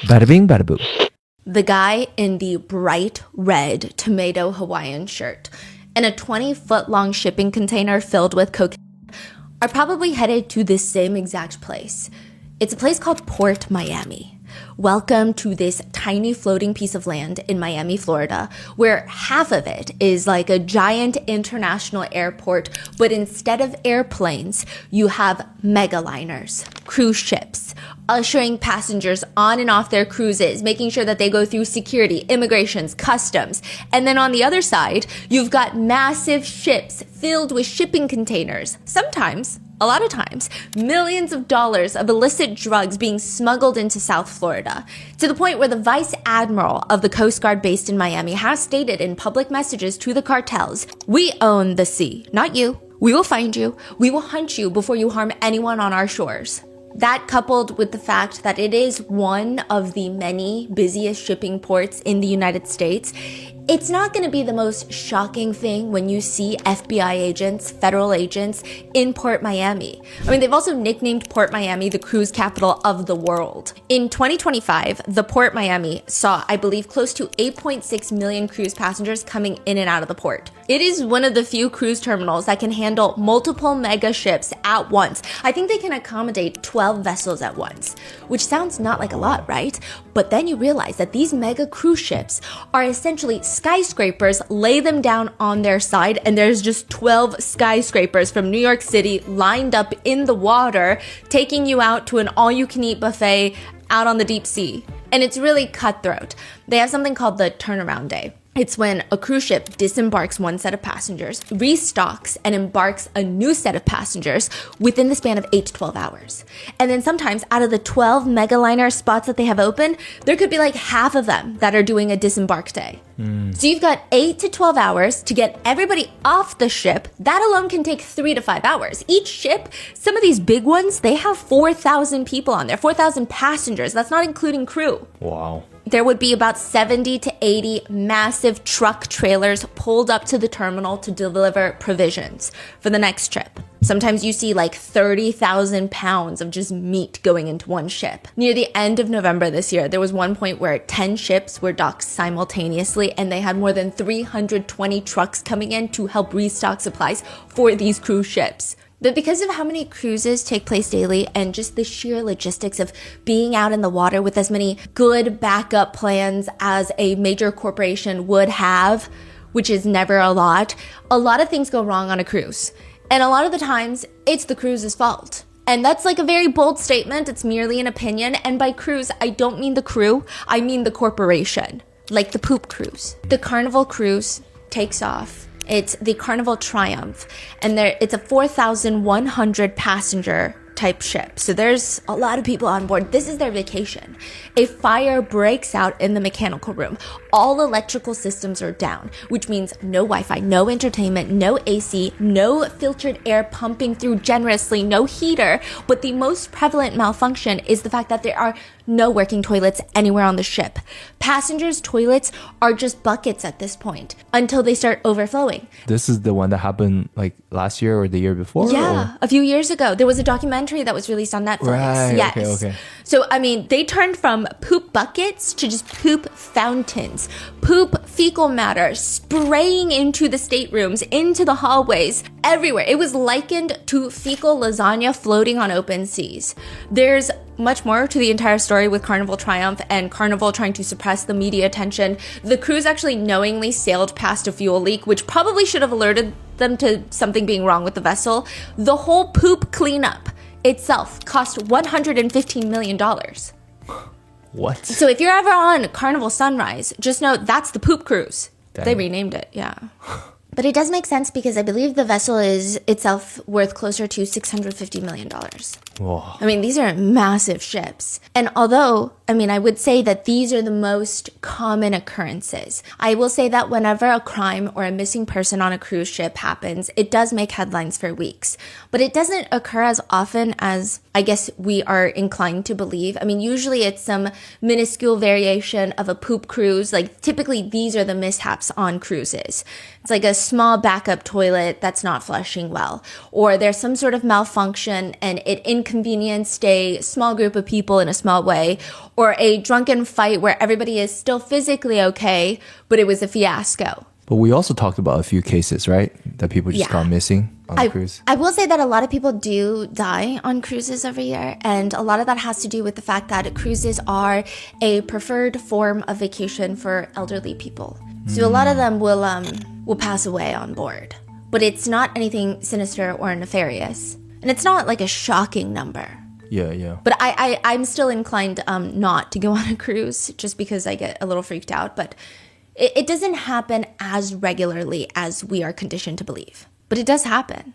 Bada bing, bada boo. The guy in the bright red tomato Hawaiian shirt and a 20-foot-long shipping container filled with cocaine are probably headed to this same exact place. It's a place called Port Miami. Welcome to this tiny floating piece of land in Miami, Florida, where half of it is like a giant international airport, but instead of airplanes, you have megaliners, cruise ships, ushering passengers on and off their cruises, making sure that they go through security, immigrations, customs. And then on the other side, you've got massive ships filled with shipping containers, sometimes, a lot of times, millions of dollars of illicit drugs being smuggled into South Florida, to the point where the vice admiral of the Coast Guard based in Miami has stated in public messages to the cartels, "We own the sea, not you. We will find you. We will hunt you before you harm anyone on our shores." That, coupled with the fact that it is one of the many busiest shipping ports in the United States, it's not going to be the most shocking thing when you see FBI agents, federal agents in Port Miami. I mean, they've also nicknamed Port Miami the cruise capital of the world. In 2025, the Port Miami saw, I believe, close to 8.6 million cruise passengers coming in and out of the port. It is one of the few cruise terminals that can handle multiple mega ships at once. I think they can accommodate 12 vessels at once, which sounds not like a lot, right? But then you realize that these mega cruise ships are essentially skyscrapers. Lay them down on their side, and there's just 12 skyscrapers from New York City lined up in the water, taking you out to an all-you-can-eat buffet out on the deep sea. And it's really cutthroat. They have something called the turnaround day. It's when a cruise ship disembarks one set of passengers, restocks, and embarks a new set of passengers within the span of 8 to 12 hours. And then sometimes out of the 12 megaliner spots that they have open, there could be like half of them that are doing a disembark day. So you've got 8 to 12 hours to get everybody off the ship. That alone can take 3 to 5 hours. Each ship, some of these big ones, they have 4,000 people on there, 4,000 passengers. That's not including crew. Wow. There would be about 70 to 80 massive truck trailers pulled up to the terminal to deliver provisions for the next trip. Sometimes you see like 30,000 pounds of just meat going into one ship. Near the end of November this year, there was one point where 10 ships were docked simultaneously, and they had more than 320 trucks coming in to help restock supplies for these cruise ships. But because of how many cruises take place daily and just the sheer logistics of being out in the water with as many good backup plans as a major corporation would have, which is never a lot of things go wrong on a cruise. And a lot of the times, it's the cruise's fault. And that's like a very bold statement. It's merely an opinion. And by cruise, I don't mean the crew. I mean the corporation, like the poop cruise. The Carnival cruise takes off. It's the Carnival Triumph, and it's a 4,100 passenger type ship. So there's a lot of people on board. This is their vacation. A fire breaks out in the mechanical room. All electrical systems are down, which means no Wi-Fi, no entertainment, no AC, no filtered air pumping through generously, no heater. But the most prevalent malfunction is the fact that there are no working toilets anywhere on the ship. Passengers' toilets are just buckets at this point until they start overflowing. This is the one that happened like last year or the year before? Yeah, a few years ago. There was a documentary that was released on Netflix. Right, yes. okay. So, I mean, they turned from poop buckets to just poop fountains. Poop fecal matter spraying into the staterooms, into the hallways, everywhere. It was likened to fecal lasagna floating on open seas. There's much more to the entire story with Carnival Triumph and Carnival trying to suppress the media attention. The cruise actually knowingly sailed past a fuel leak, which probably should have alerted them to something being wrong with the vessel. The whole poop cleanup itself cost $115 million. What? So if you're ever on Carnival Sunrise, just know that's the poop cruise. Dang. They renamed it, yeah. But it does make sense because I believe the vessel is itself worth closer to $650 million. Whoa. I mean, these are massive ships. And although, I mean, I would say that these are the most common occurrences. I will say that whenever a crime or a missing person on a cruise ship happens, it does make headlines for weeks. But it doesn't occur as often as I guess we are inclined to believe. I mean, usually it's some minuscule variation of a poop cruise. Like typically these are the mishaps on cruises. It's like a small backup toilet that's not flushing well, or there's some sort of malfunction and it inconvenienced a small group of people in a small way, or a drunken fight where everybody is still physically okay, but it was a fiasco. But we also talked about a few cases, right? That people just gone missing on the cruise. I will say that a lot of people do die on cruises every year. And a lot of that has to do with the fact that cruises are a preferred form of vacation for elderly people. So a lot of them will pass away on board. But it's not anything sinister or nefarious. And it's not like a shocking number. Yeah. But I'm still inclined not to go on a cruise just because I get a little freaked out. But it doesn't happen as regularly as we are conditioned to believe. But it does happen.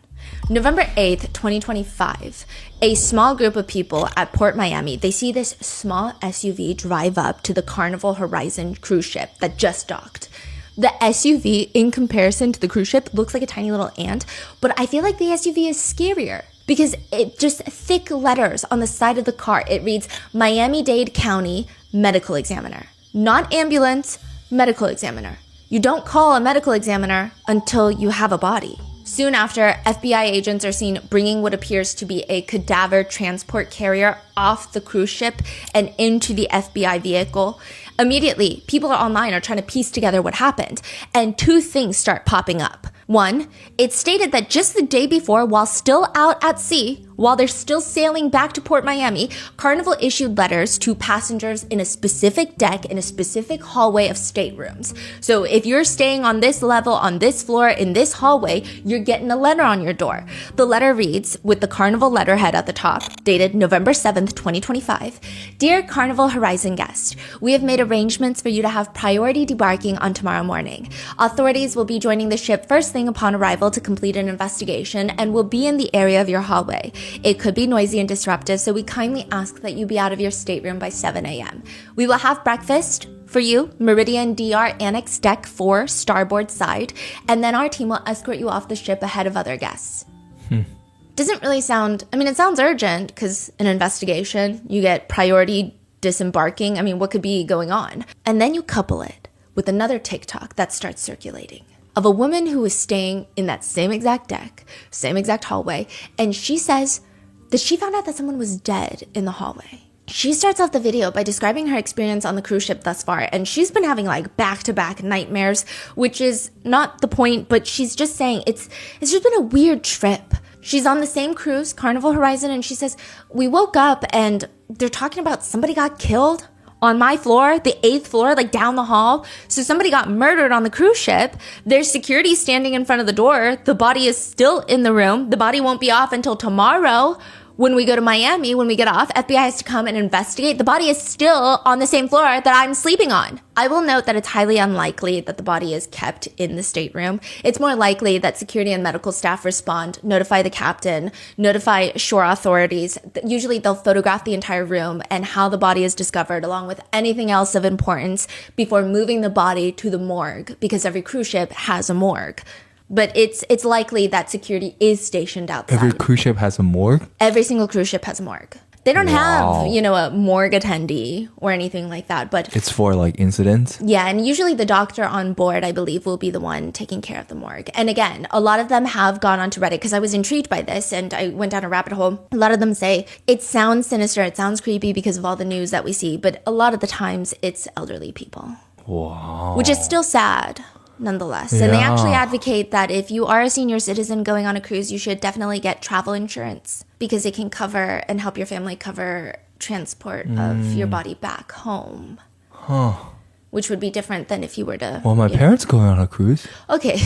November 8th, 2025, a small group of people at Port Miami, they see this small SUV drive up to the Carnival Horizon cruise ship that just docked. The SUV, in comparison to the cruise ship, looks like a tiny little ant, but I feel like the SUV is scarier because it just thick letters on the side of the car. It reads Miami-Dade County Medical Examiner, not ambulance, medical examiner. You don't call a medical examiner until you have a body. Soon after, FBI agents are seen bringing what appears to be a cadaver transport carrier off the cruise ship and into the FBI vehicle. Immediately, people online are trying to piece together what happened, and two things start popping up. One, it's stated that just the day before, while still out at sea, while they're still sailing back to Port Miami, Carnival issued letters to passengers in a specific deck in a specific hallway of staterooms. So if you're staying on this level, on this floor, in this hallway, you're getting a letter on your door. The letter reads, with the Carnival letterhead at the top, dated November 7th, 2025, Dear Carnival Horizon guest, we have made arrangements for you to have priority debarking on tomorrow morning. Authorities will be joining the ship first thing upon arrival to complete an investigation and will be in the area of your hallway. It could be noisy and disruptive, so we kindly ask that you be out of your stateroom by 7 a.m. We will have breakfast for you, Meridian DR Annex Deck 4, starboard side, and then our team will escort you off the ship ahead of other guests. Doesn't really sound, it sounds urgent because an investigation, you get priority disembarking. what could be going on? And then you couple it with another TikTok that starts circulating of a woman who is staying in that same exact deck, same exact hallway, and she says that she found out that someone was dead in the hallway. She starts off the video by describing her experience on the cruise ship thus far, and she's been having back-to-back nightmares, which is not the point, but she's just saying it's just been a weird trip. She's on the same cruise, Carnival Horizon, and she says, we woke up and they're talking about somebody got killed on my floor, the 8th floor, down the hall. So somebody got murdered on the cruise ship. There's security standing in front of the door. The body is still in the room. The body won't be off until tomorrow. When we go to Miami, when we get off, FBI has to come and investigate. The body is still on the same floor that I'm sleeping on. I will note that it's highly unlikely that the body is kept in the stateroom. It's more likely that security and medical staff respond, notify the captain, notify shore authorities. Usually they'll photograph the entire room and how the body is discovered along with anything else of importance before moving the body to the morgue, because every cruise ship has a morgue. But it's likely that security is stationed outside. Every cruise ship has a morgue? Every single cruise ship has a morgue. They don't have, a morgue attendee or anything like that, but it's for incidents? Yeah, and usually the doctor on board, I believe, will be the one taking care of the morgue. And again, a lot of them have gone onto Reddit because I was intrigued by this and I went down a rabbit hole. A lot of them say it sounds sinister, it sounds creepy because of all the news that we see, but a lot of the times it's elderly people. Wow. Which is still sad. Nonetheless. And they actually advocate that if you are a senior citizen going on a cruise, you should definitely get travel insurance because it can cover and help your family cover transport of your body back home. Which would be different than if you were to... Well, my parents going on a cruise. Okay.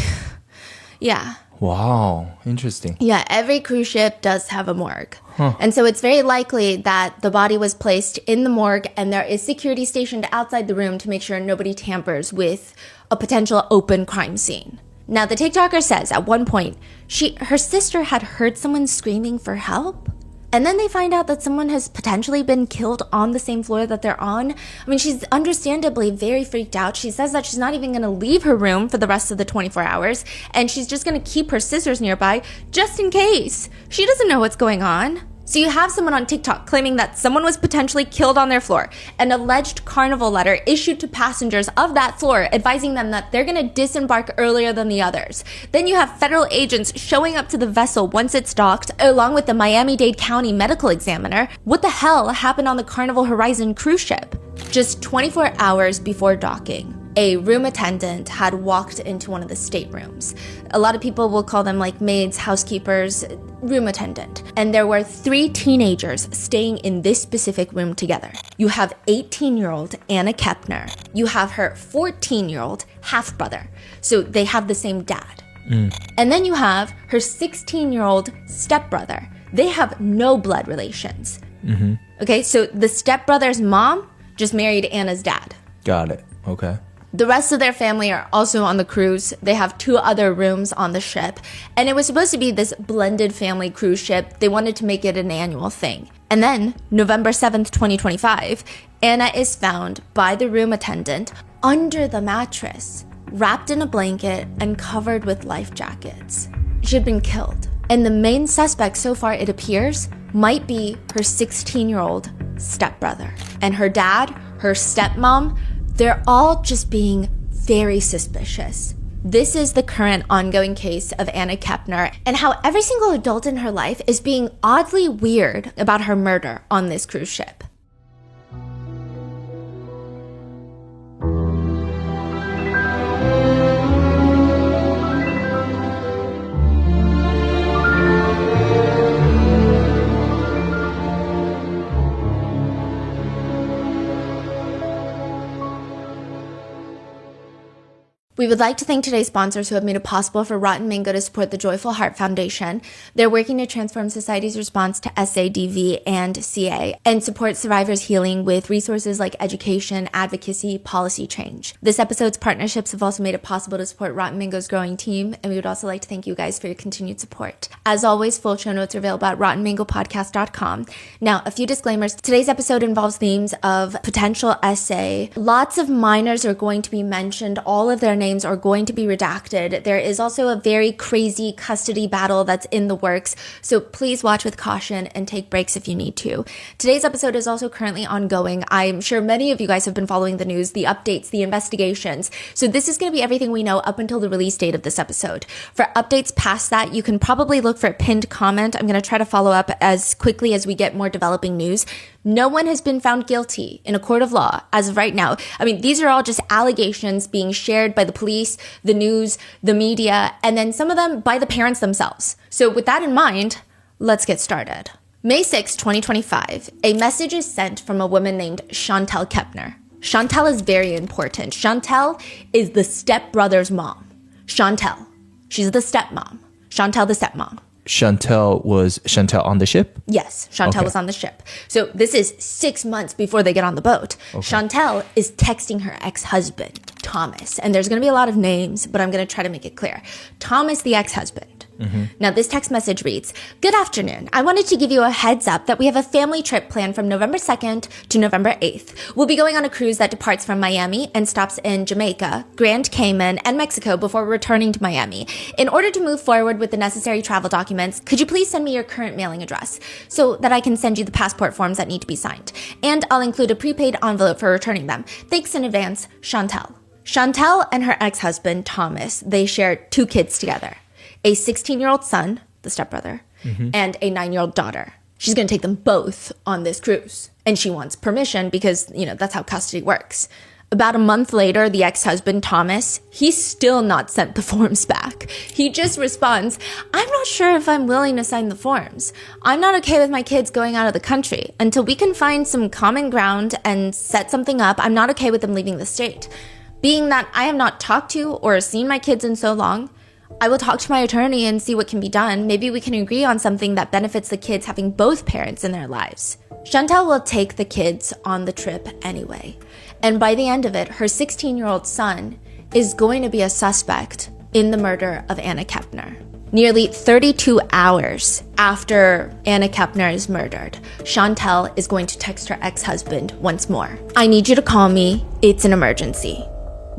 Yeah. Wow. Interesting. Yeah, every cruise ship does have a morgue. And so it's very likely that the body was placed in the morgue and there is security stationed outside the room to make sure nobody tampers with a potential open crime scene. Now, the TikToker says at one point, her sister had heard someone screaming for help. And then they find out that someone has potentially been killed on the same floor that they're on. She's understandably very freaked out. She says that she's not even going to leave her room for the rest of the 24 hours. And she's just going to keep her sisters nearby just in case. She doesn't know what's going on. So you have someone on TikTok claiming that someone was potentially killed on their floor, an alleged carnival letter issued to passengers of that floor advising them that they're going to disembark earlier than the others. Then you have federal agents showing up to the vessel once it's docked, along with the Miami-Dade County medical examiner. What the hell happened on the Carnival Horizon cruise ship? Just 24 hours before docking, a room attendant had walked into one of the staterooms. A lot of people will call them like maids, housekeepers, room attendant. And there were 3 teenagers staying in this specific room together. You have 18-year-old Anna Kepner. You have her 14-year-old half-brother. So they have the same dad. And then you have her 16-year-old stepbrother. They have no blood relations. Okay, so the stepbrother's mom just married Anna's dad. Got it. Okay. The rest of their family are also on the cruise. They have 2 other rooms on the ship. And it was supposed to be this blended family cruise ship. They wanted to make it an annual thing. And then, November 7th, 2025, Anna is found by the room attendant under the mattress, wrapped in a blanket and covered with life jackets. She had been killed. And the main suspect so far, it appears, might be her 16-year-old stepbrother. And her dad, her stepmom, they're all just being very suspicious. This is the current ongoing case of Anna Kepner and how every single adult in her life is being oddly weird about her murder on this cruise ship. We would like to thank today's sponsors who have made it possible for Rotten Mango to support the Joyful Heart Foundation. They're working to transform society's response to SADV and CA and support survivors healing with resources like education, advocacy, policy change. This episode's partnerships have also made it possible to support Rotten Mango's growing team, and we would also like to thank you guys for your continued support. As always, full show notes are available at rottenmangopodcast.com. Now, a few disclaimers. Today's episode involves themes of potential SA. Lots of minors are going to be mentioned. All of their names are going to be redacted. There is also a very crazy custody battle that's in the works, so please watch with caution and take breaks if you need to. Today's episode is also currently ongoing. I'm sure many of you guys have been following the news, the updates, the investigations. So this is going to be everything we know up until the release date of this episode. For updates past that, you can probably look for a pinned comment. I'm going to try to follow up as quickly as we get more developing news. No one has been found guilty in a court of law as of right now. I mean, these are all just allegations being shared by the police, the news, the media, and then some of them by the parents themselves. So with that in mind, let's get started. May 6, 2025, a message is sent from a woman named Chantel Kepner. Chantel is very important. Chantel is the stepbrother's mom. Chantel. She's the stepmom. Chantel the stepmom. Was Chantel on the ship? Yes, Chantel was on the ship. So this is 6 months before they get on the boat. Okay. Chantel is texting her ex-husband, Thomas. And there's going to be a lot of names, but I'm going to try to make it clear. Thomas, the ex-husband. Now, this text message reads, "Good afternoon. I wanted to give you a heads up that we have a family trip planned from November 2nd to November 8th. We'll be going on a cruise that departs from Miami and stops in Jamaica, Grand Cayman, and Mexico before returning to Miami. In order to move forward with the necessary travel documents, could you please send me your current mailing address so that I can send you the passport forms that need to be signed? And I'll include a prepaid envelope for returning them. Thanks in advance, Chantel." Chantel and her ex-husband, Thomas, they share 2 kids together. A 16-year-old son, the stepbrother, and a 9-year-old daughter. She's going to take them both on this cruise. And she wants permission because, that's how custody works. About a month later, the ex-husband, Thomas, he's still not sent the forms back. He just responds, "I'm not sure if I'm willing to sign the forms. I'm not okay with my kids going out of the country. Until we can find some common ground and set something up, I'm not okay with them leaving the state. Being that I have not talked to or seen my kids in so long, I will talk to my attorney and see what can be done. Maybe we can agree on something that benefits the kids having both parents in their lives." Chantel will take the kids on the trip anyway. And by the end of it, her 16-year-old son is going to be a suspect in the murder of Anna Kepner. Nearly 32 hours after Anna Kepner is murdered, Chantel is going to text her ex-husband once more. "I need you to call me. It's an emergency."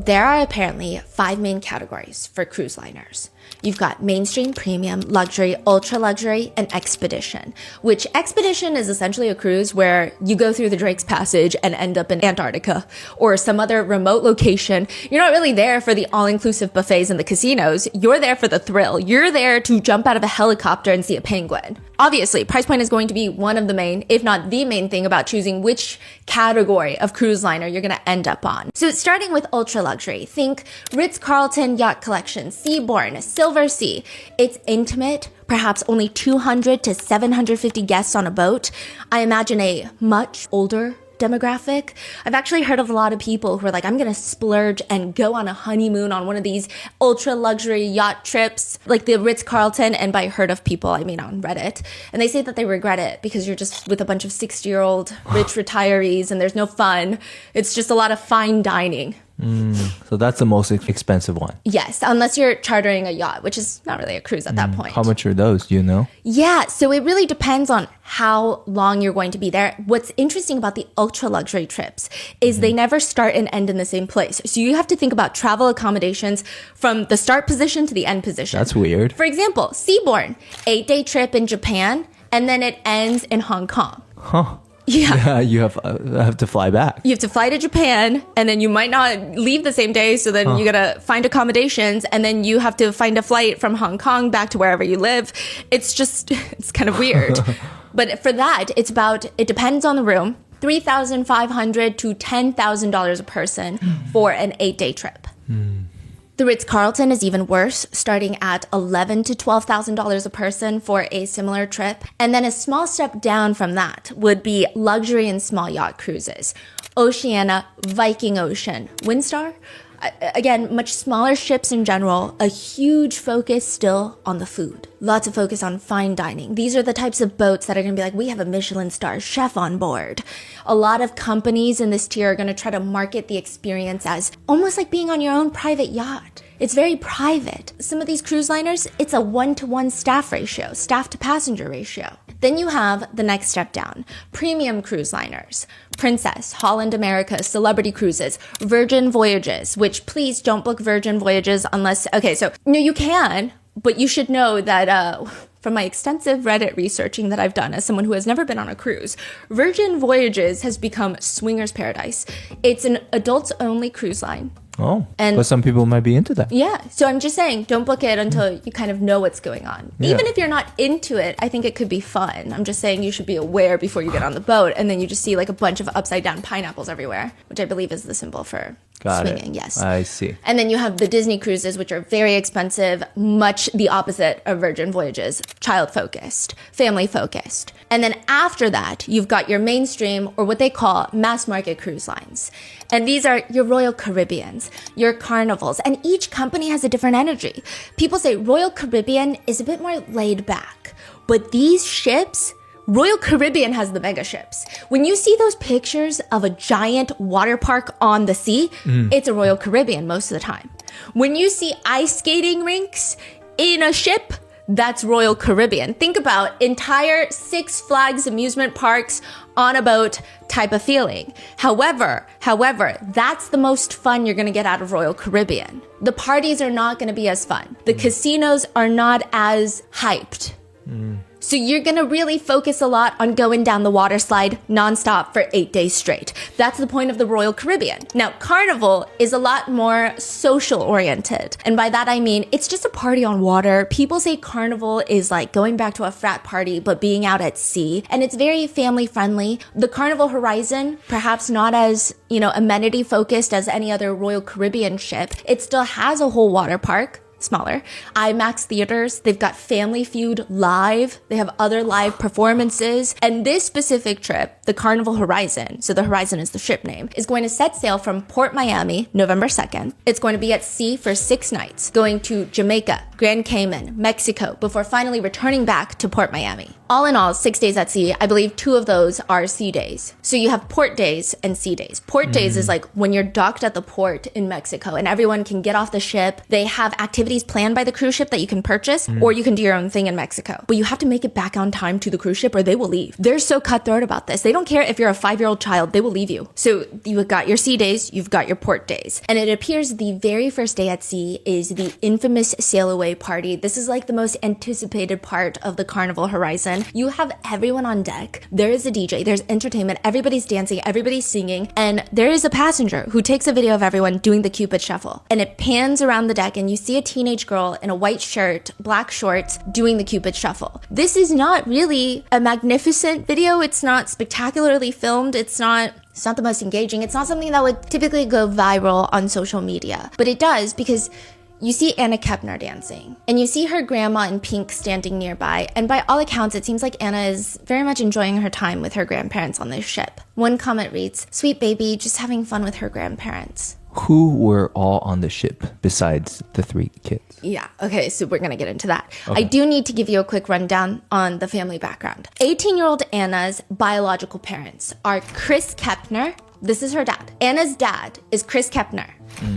There are apparently 5 main categories for cruise liners. You've got mainstream, premium, luxury, ultra luxury, and expedition, which expedition is essentially a cruise where you go through the Drake's Passage and end up in Antarctica or some other remote location. You're not really there for the all-inclusive buffets and the casinos. You're there for the thrill. You're there to jump out of a helicopter and see a penguin. Obviously, price point is going to be one of the main, if not the main thing about choosing which category of cruise liner you're going to end up on. So starting with ultra luxury, think Ritz-Carlton Yacht Collection, Seabourn, Silver Sea. It's intimate, perhaps only 200 to 750 guests on a boat. I imagine a much older demographic. I've actually heard of a lot of people who are like, I'm going to splurge and go on a honeymoon on one of these ultra luxury yacht trips, like the Ritz-Carlton. And by heard of people, I mean on Reddit. And they say that they regret it because you're just with a bunch of 60-year-old rich retirees and there's no fun. It's just a lot of fine dining. So that's the most expensive one. Yes, unless you're chartering a yacht, which is not really a cruise at that point. How much are those? Do you know? Yeah, so it really depends on how long you're going to be there. What's interesting about the ultra luxury trips is they never start and end in the same place. So you have to think about travel accommodations from the start position to the end position. That's weird. For example, Seabourn, 8-day trip in Japan, and then it ends in Hong Kong. Huh. Yeah. You have to fly back. You have to fly to Japan, and then you might not leave the same day, so then you gotta find accommodations, and then you have to find a flight from Hong Kong back to wherever you live. It's kind of weird. But for that, it depends on the room, $3,500 to $10,000 a person for an 8-day trip. The Ritz-Carlton is even worse, starting at $11,000 to $12,000 a person for a similar trip. And then a small step down from that would be luxury and small yacht cruises. Oceania, Viking Ocean, Windstar. Again, much smaller ships in general, a huge focus still on the food. Lots of focus on fine dining. These are the types of boats that are going to be like, we have a Michelin star chef on board. A lot of companies in this tier are going to try to market the experience as almost like being on your own private yacht. It's very private. Some of these cruise liners, it's a 1-to-1 staff ratio, staff to passenger ratio. Then you have the next step down, premium cruise liners, Princess, Holland America, Celebrity Cruises, Virgin Voyages, which please don't book Virgin Voyages unless, okay, so no, you can, but you should know that from my extensive Reddit researching that I've done as someone who has never been on a cruise, Virgin Voyages has become swingers paradise. It's an adults only cruise line. Oh, but some people might be into that. Yeah. So I'm just saying, don't book it until you kind of know what's going on. Yeah. Even if you're not into it, I think it could be fun. I'm just saying you should be aware before you get on the boat. And then you just see like a bunch of upside down pineapples everywhere, which I believe is the symbol for swinging. Yes. I see. And then you have the Disney cruises, which are very expensive, much the opposite of Virgin Voyages, child focused, family focused. And then after that, you've got your mainstream or what they call mass market cruise lines. And these are your Royal Caribbeans, your Carnivals, and each company has a different energy. People say Royal Caribbean is a bit more laid back, but these ships, Royal Caribbean has the mega ships. When you see those pictures of a giant water park on the sea, it's a Royal Caribbean most of the time. When you see ice skating rinks in a ship, that's Royal Caribbean. Think about entire Six Flags amusement parks on a boat type of feeling. However, that's the most fun you're gonna get out of Royal Caribbean. The parties are not gonna be as fun. The casinos are not as hyped. So you're gonna really focus a lot on going down the water slide nonstop for 8 days straight. That's the point of the Royal Caribbean. Now, Carnival is a lot more social oriented. And by that I mean, it's just a party on water. People say Carnival is like going back to a frat party, but being out at sea. And it's very family friendly. The Carnival Horizon, perhaps not as, amenity focused as any other Royal Caribbean ship. It still has a whole water park. Smaller. IMAX theaters, they've got Family Feud live, they have other live performances, and this specific trip, the Carnival Horizon, so the Horizon is the ship name, is going to set sail from Port Miami, November 2nd. It's going to be at sea for 6 nights, going to Jamaica, Grand Cayman, Mexico, before finally returning back to Port Miami. All in all, 6 days at sea. I believe 2 of those are sea days. So you have port days and sea days. Port days is like when you're docked at the port in Mexico and everyone can get off the ship. They have activities activities planned by the cruise ship that you can purchase, or you can do your own thing in Mexico. But you have to make it back on time to the cruise ship or they will leave. They're so cutthroat about this. They don't care if you're a 5-year-old child, they will leave you. So you've got your sea days, you've got your port days. And it appears the very first day at sea is the infamous sail away party. This is like the most anticipated part of the Carnival Horizon. You have everyone on deck. There is a DJ, there's entertainment, everybody's dancing, everybody's singing, and there is a passenger who takes a video of everyone doing the Cupid Shuffle. And it pans around the deck and you see a teenage girl in a white shirt, black shorts, doing the Cupid Shuffle. This is not really a magnificent video. It's not spectacularly filmed. It's not the most engaging. It's not something that would typically go viral on social media. But it does because you see Anna Kepner dancing, and you see her grandma in pink standing nearby, and by all accounts, it seems like Anna is very much enjoying her time with her grandparents on this ship. One comment reads, "Sweet baby, just having fun with her grandparents." Who were all on the ship besides the 3 kids? Yeah, okay, so we're gonna get into that. Okay. I do need to give you a quick rundown on the family background. 18-year-old Anna's biological parents are Chris Kepner. This is her dad. Anna's dad is Chris Kepner,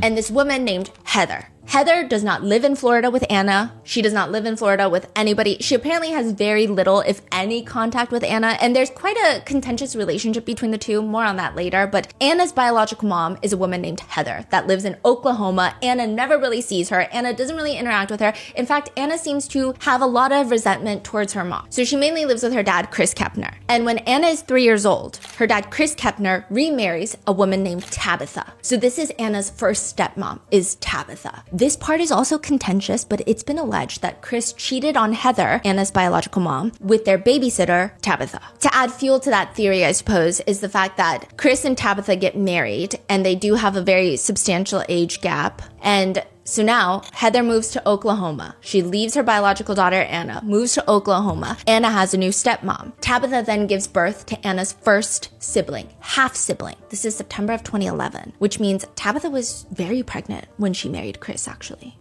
and this woman named Heather. Heather does not live in Florida with Anna. She does not live in Florida with anybody. She apparently has very little, if any, contact with Anna, and there's quite a contentious relationship between the two. More on that later, but Anna's biological mom is a woman named Heather that lives in Oklahoma. Anna never really sees her. Anna doesn't really interact with her. In fact, Anna seems to have a lot of resentment towards her mom. So she mainly lives with her dad, Chris Kepner. And when Anna is 3 years old, her dad, Chris Kepner, remarries a woman named Tabitha. So this is Anna's first stepmom, is Tabitha. This part is also contentious, but it's been alleged that Chris cheated on Heather, Anna's biological mom, with their babysitter, Tabitha. To add fuel to that theory, I suppose, is the fact that Chris and Tabitha get married, and they do have a very substantial age gap. And so now Heather moves to Oklahoma. She leaves her biological daughter, Anna, moves to Oklahoma. Anna has a new stepmom. Tabitha then gives birth to Anna's first sibling, half sibling. This is September of 2011, which means Tabitha was very pregnant when she married Chris, actually.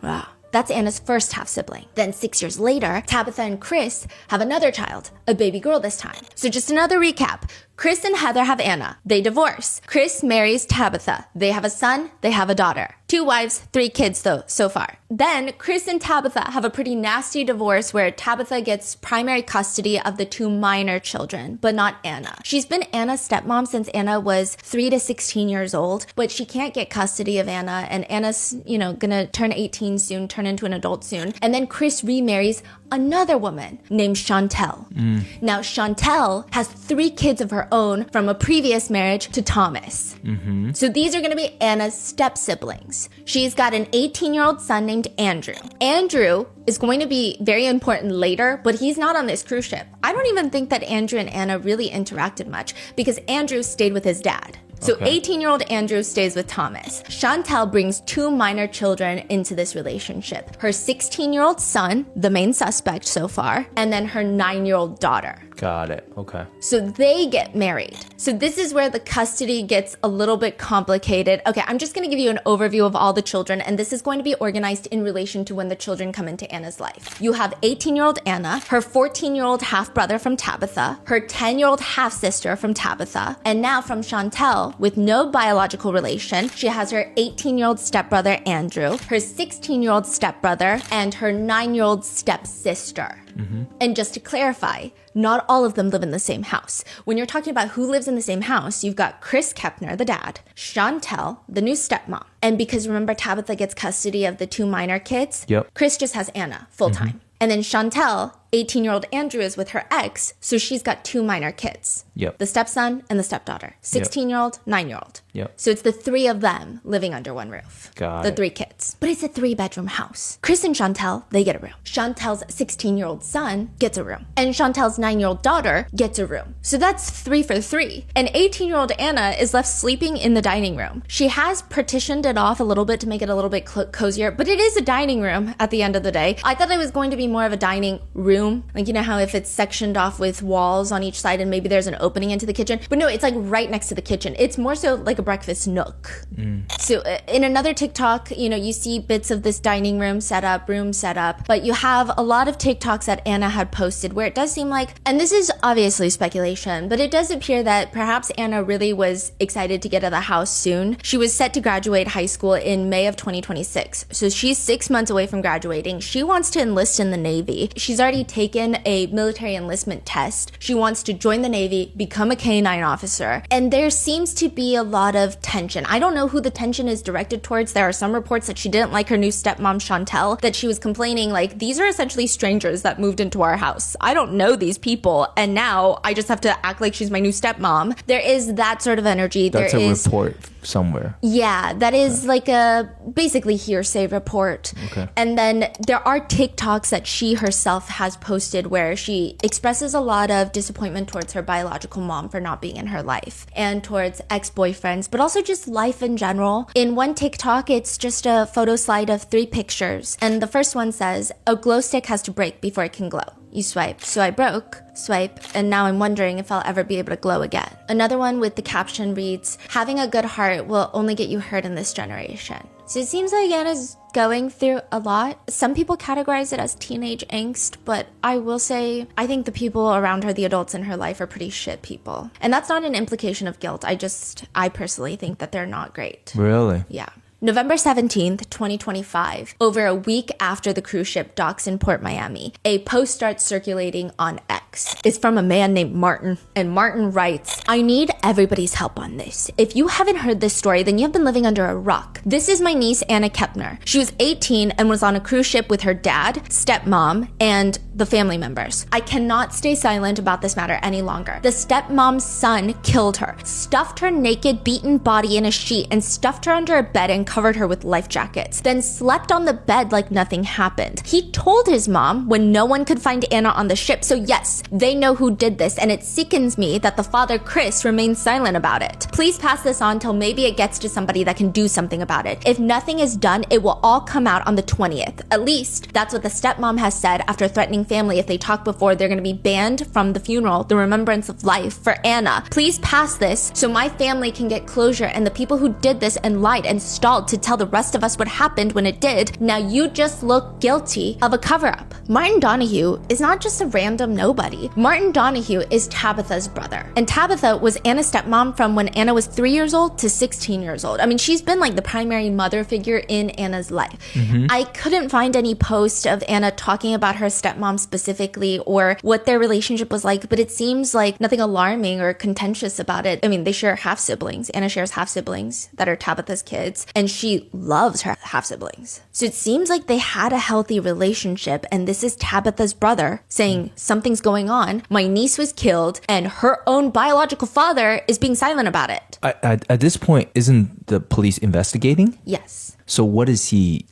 Wow. That's Anna's first half sibling. Then 6 years later, Tabitha and Chris have another child, a baby girl this time. So just another recap. Chris and Heather have Anna. They divorce. Chris marries Tabitha. They have a son. They have a daughter. 2 wives, 3 kids though, so far. Then Chris and Tabitha have a pretty nasty divorce where Tabitha gets primary custody of the 2 minor children, but not Anna. She's been Anna's stepmom since Anna was 3 to 16 years old, but she can't get custody of Anna, and Anna's, gonna turn 18 soon, turn into an adult soon. And then Chris remarries another woman named Chantel. Now, Chantel has 3 kids of her own from a previous marriage to Thomas. So these are going to be Anna's step-siblings. She's got an 18-year-old son named Andrew. Andrew is going to be very important later, but he's not on this cruise ship. I don't even think that Andrew and Anna really interacted much because Andrew stayed with his dad. So 18-year-old Andrew stays with Thomas. Chantel brings 2 minor children into this relationship. Her 16-year-old son, the main suspect so far, and then her 9-year-old daughter. Got it. Okay. So they get married. So this is where the custody gets a little bit complicated. Okay, I'm just going to give you an overview of all the children, and this is going to be organized in relation to when the children come into Anna's life. You have 18-year-old Anna, her 14-year-old half-brother from Tabitha, her 10-year-old half-sister from Tabitha, and now from Chantel, with no biological relation, she has her 18-year-old stepbrother Andrew, her 16-year-old stepbrother, and her 9-year-old stepsister. And just to clarify, not all of them live in the same house. When you're talking about who lives in the same house, you've got Chris Kepner, the dad, Chantel, the new stepmom. And because remember, Tabitha gets custody of the 2 minor kids, Chris just has Anna full-time. And then Chantel, 18-year-old Andrew, is with her ex, so she's got 2 minor kids. The stepson and the stepdaughter. 16-year-old, 9-year-old. So it's the 3 of them living under one roof. Got the it. 3 kids. But it's a 3-bedroom house. Chris and Chantel, they get a room. Chantel's 16-year-old son gets a room. And Chantel's 9-year-old daughter gets a room. So that's 3 for 3. And 18-year-old Anna is left sleeping in the dining room. She has partitioned it off a little bit to make it a little bit cozier, but it is a dining room at the end of the day. I thought it was going to be more of a dining room room. Like, you know how if it's sectioned off with walls on each side and maybe there's an opening into the kitchen? But no, it's like right next to the kitchen. It's more so like a breakfast nook. So in another TikTok, you know, you see bits of this dining room setup, but you have a lot of TikToks that Anna had posted where it does seem like, and this is obviously speculation, but it does appear that perhaps Anna really was excited to get out of the house soon. She was set to graduate high school in May of 2026. So she's 6 months away from graduating. She wants to enlist in the Navy. She's already taken a military enlistment test. She wants to join the Navy, become a K-9 officer. And there seems to be a lot of tension. I don't know who the tension is directed towards. There are some reports that she didn't like her new stepmom, Chantel, that she was complaining like, these are essentially strangers that moved into our house. I don't know these people. And now I just have to act like she's my new stepmom. There is that sort of energy. That's a report somewhere. Yeah, that is like a basically hearsay report. Okay. And then there are TikToks that she herself has posted where she expresses a lot of disappointment towards her biological mom for not being in her life and towards ex-boyfriends, but also just life in general. In one TikTok, it's just a photo slide of 3 pictures. And the first one says, a glow stick has to break before it can glow. You swipe. So I broke, swipe, and now I'm wondering if I'll ever be able to glow again. Another one with the caption reads, having a good heart will only get you hurt in this generation. So it seems like Anna's going through a lot. Some people categorize it as teenage angst, but I will say, I think the people around her, the adults in her life, are pretty shit people. And that's not an implication of guilt. I personally think that they're not great. Really? Yeah. November 17th, 2025, over a week after the cruise ship docks in Port Miami, a post starts circulating on X. It's from a man named Martin, and Martin writes, I need everybody's help on this. If you haven't heard this story, then you have been living under a rock. This is my niece, Anna Kepner. She was 18 and was on a cruise ship with her dad, stepmom, and the family members. I cannot stay silent about this matter any longer. The stepmom's son killed her, stuffed her naked, beaten body in a sheet, and stuffed her under a bed and covered her with life jackets, then slept on the bed like nothing happened. He told his mom when no one could find Anna on the ship, so yes, they know who did this, and it sickens me that the father, Chris, remains silent about it. Please pass this on till maybe it gets to somebody that can do something about it. If nothing is done, it will all come out on the 20th. At least, that's what the stepmom has said after threatening family if they talk before they're gonna be banned from the funeral, the remembrance of life for Anna. Please pass this so my family can get closure, and the people who did this and lied and stalled to tell the rest of us what happened when it did, now you just look guilty of a cover-up. Martin Donahue is not just a random nobody. Martin Donahue is Tabitha's brother. And Tabitha was Anna's stepmom from when Anna was 3 years old to 16 years old. I mean, she's been like the primary mother figure in Anna's life. I couldn't find any post of Anna talking about her stepmom specifically or what their relationship was like, but it seems like nothing alarming or contentious about it. I mean, they share half-siblings. Anna shares half-siblings that are Tabitha's kids, and she loves her half-siblings. So it seems like they had a healthy relationship, and this is Tabitha's brother saying something's going on, my niece was killed, and her own biological father is being silent about it. At this point, isn't the police investigating? Yes. So what is he,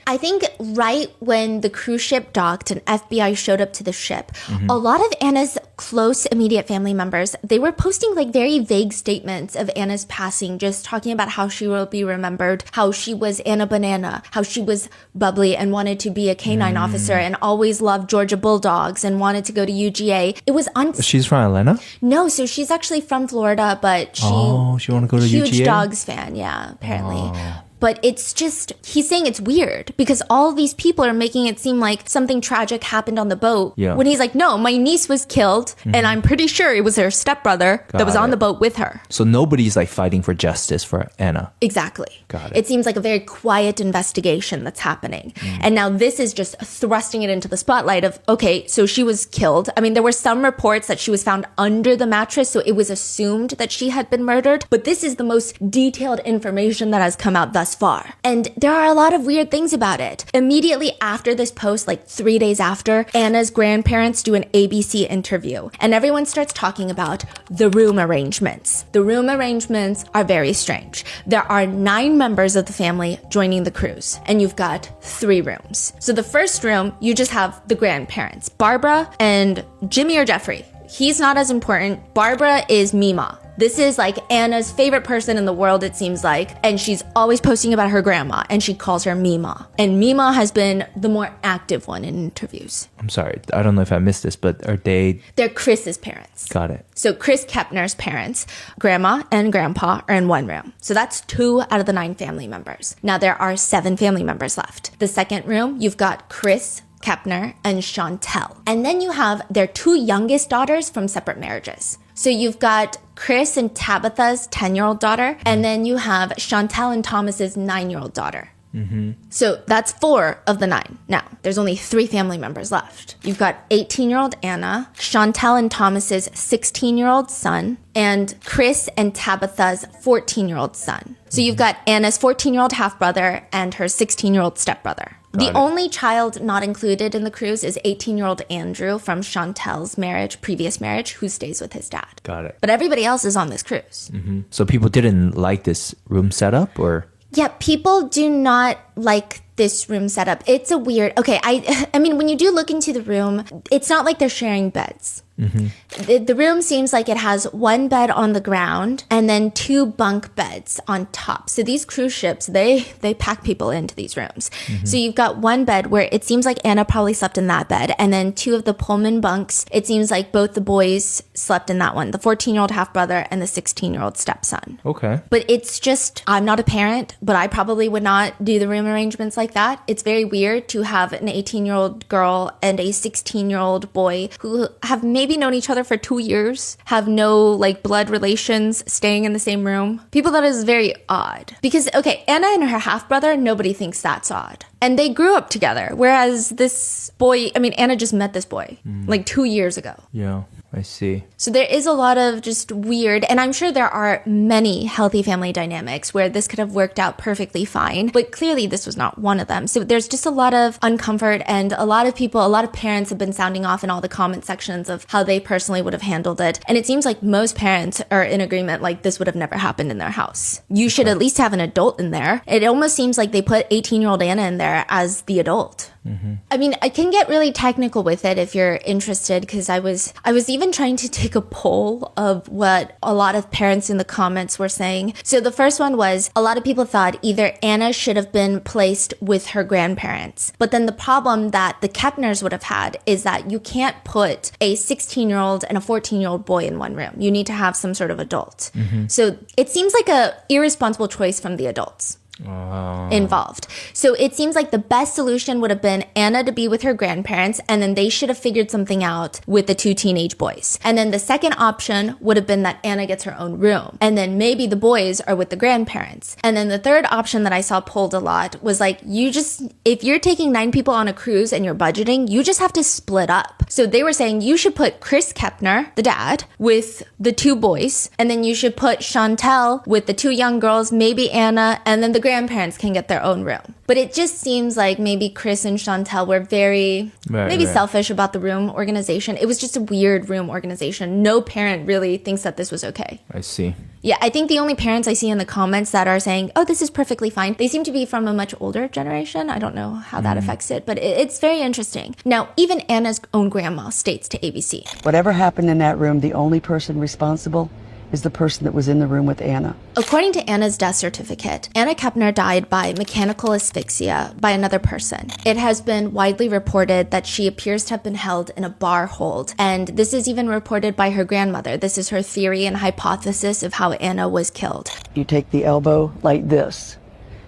I think right when the cruise ship docked and FBI showed up to the ship, a lot of Anna's close immediate family members, they were posting like very vague statements of Anna's passing, just talking about how she will be remembered, how she was Anna Banana, how she was bubbly and wanted to be a K-9 officer and always loved Georgia Bulldogs and wanted to go to UGA. It was She's from Atlanta? No, so she's actually from Florida, but she want to go to huge UGA? Dogs fan, yeah, apparently. But it's just, he's saying it's weird because all these people are making it seem like something tragic happened on the boat. Yeah. When he's like, no, my niece was killed and I'm pretty sure it was her stepbrother that was on the boat with her. So nobody's like fighting for justice for Anna. Exactly. Got it. It seems like a very quiet investigation that's happening. And now this is just thrusting it into the spotlight of, okay, so she was killed. I mean, there were some reports that she was found under the mattress, so it was assumed that she had been murdered. But this is the most detailed information that has come out thus far. And there are a lot of weird things about it. Immediately after this post, like 3 days after, Anna's grandparents do an ABC interview. And everyone starts talking about the room arrangements. The room arrangements are very strange. There are 9 members of the family joining the cruise, and you've got 3 rooms. So the first room, you just have the grandparents, Barbara and Jimmy or Jeffrey. He's not as important. Barbara is Mima. This is like Anna's favorite person in the world, it seems like. And she's always posting about her grandma, and she calls her Mima. And Mima has been the more active one in interviews. I'm sorry, I don't know if I missed this, but are they... They're Chris's parents. Got it. So Chris Kepner's parents, grandma and grandpa, are in one room. So that's 2 out of the 9 family members. Now there are 7 family members left. The second room, you've got Chris Kepner and Chantel. And then you have their 2 youngest daughters from separate marriages. So you've got Chris and Tabitha's 10-year-old daughter, and then you have Chantel and Thomas's 9-year-old daughter. Mm-hmm. So that's 4 of the 9. Now, there's only 3 family members left. You've got 18-year-old Anna, Chantel and Thomas's 16-year-old son, and Chris and Tabitha's 14-year-old son. So you've got Anna's 14-year-old half-brother and her 16-year-old stepbrother. The only child not included in the cruise is 18-year-old Andrew from Chantel's previous marriage, who stays with his dad. Got it. But everybody else is on this cruise. Mm-hmm. So people didn't like this room setup, or? Yeah, people do not like this room setup. It's a weird... Okay, I mean, when you do look into the room, it's not like they're sharing beds. Mm-hmm. The room seems like it has 1 bed on the ground and then 2 bunk beds on top. So these cruise ships, they pack people into these rooms. Mm-hmm. So you've got 1 bed where it seems like Anna probably slept in that bed, and then 2 of the Pullman bunks, it seems like both the boys slept in that one, the 14-year-old half-brother and the 16-year-old stepson. Okay. But it's just, I'm not a parent, but I probably would not do the room arrangements like that. It's very weird to have an 18-year-old girl and a 16-year-old boy who have maybe known each other for 2 years, have no like blood relations, staying in the same room. People thought it was very odd. Because, okay, Anna and her half-brother, nobody thinks that's odd. And they grew up together. Whereas this boy, I mean, Anna just met this boy like 2 years ago. Yeah, I see. So there is a lot of just weird, and I'm sure there are many healthy family dynamics where this could have worked out perfectly fine, but clearly this was not one of them. So there's just a lot of uncomfort, and a lot of people, a lot of parents have been sounding off in all the comment sections of how they personally would have handled it. And it seems like most parents are in agreement like this would have never happened in their house. You should at least have an adult in there. It almost seems like they put 18-year-old Anna in there as the adult. Mm-hmm. I mean, I can get really technical with it if you're interested, because I was even trying to take a poll of what a lot of parents in the comments were saying. So the first one was, a lot of people thought either Anna should have been placed with her grandparents. But then the problem that the Kepners would have had is that you can't put a 16-year-old and a 14-year-old boy in one room. You need to have some sort of adult. Mm-hmm. So it seems like a irresponsible choice from the adults involved. So it seems like the best solution would have been Anna to be with her grandparents, and then they should have figured something out with the 2 teenage boys. And then the second option would have been that Anna gets her own room, and then maybe the boys are with the grandparents. And then the third option that I saw pulled a lot was like, if you're taking 9 people on a cruise and you're budgeting, you just have to split up. So they were saying you should put Chris Kepner, the dad, with the 2 boys, and then you should put Chantel with the 2 young girls, maybe Anna, and then the grandparents can get their own room. But it just seems like maybe Chris and Chantel were very selfish about the room organization. It was just a weird room organization. No parent really thinks that this was okay. I see. Yeah, I think the only parents I see in the comments that are saying, oh, this is perfectly fine, they seem to be from a much older generation. I don't know how that affects it, but it's very interesting. Now, even Anna's own grandma states to ABC, whatever happened in that room, the only person responsible is the person that was in the room with Anna. According to Anna's death certificate, Anna Kepner died by mechanical asphyxia by another person. It has been widely reported that she appears to have been held in a bar hold, and this is even reported by her grandmother. This is her theory and hypothesis of how Anna was killed. You take the elbow like this.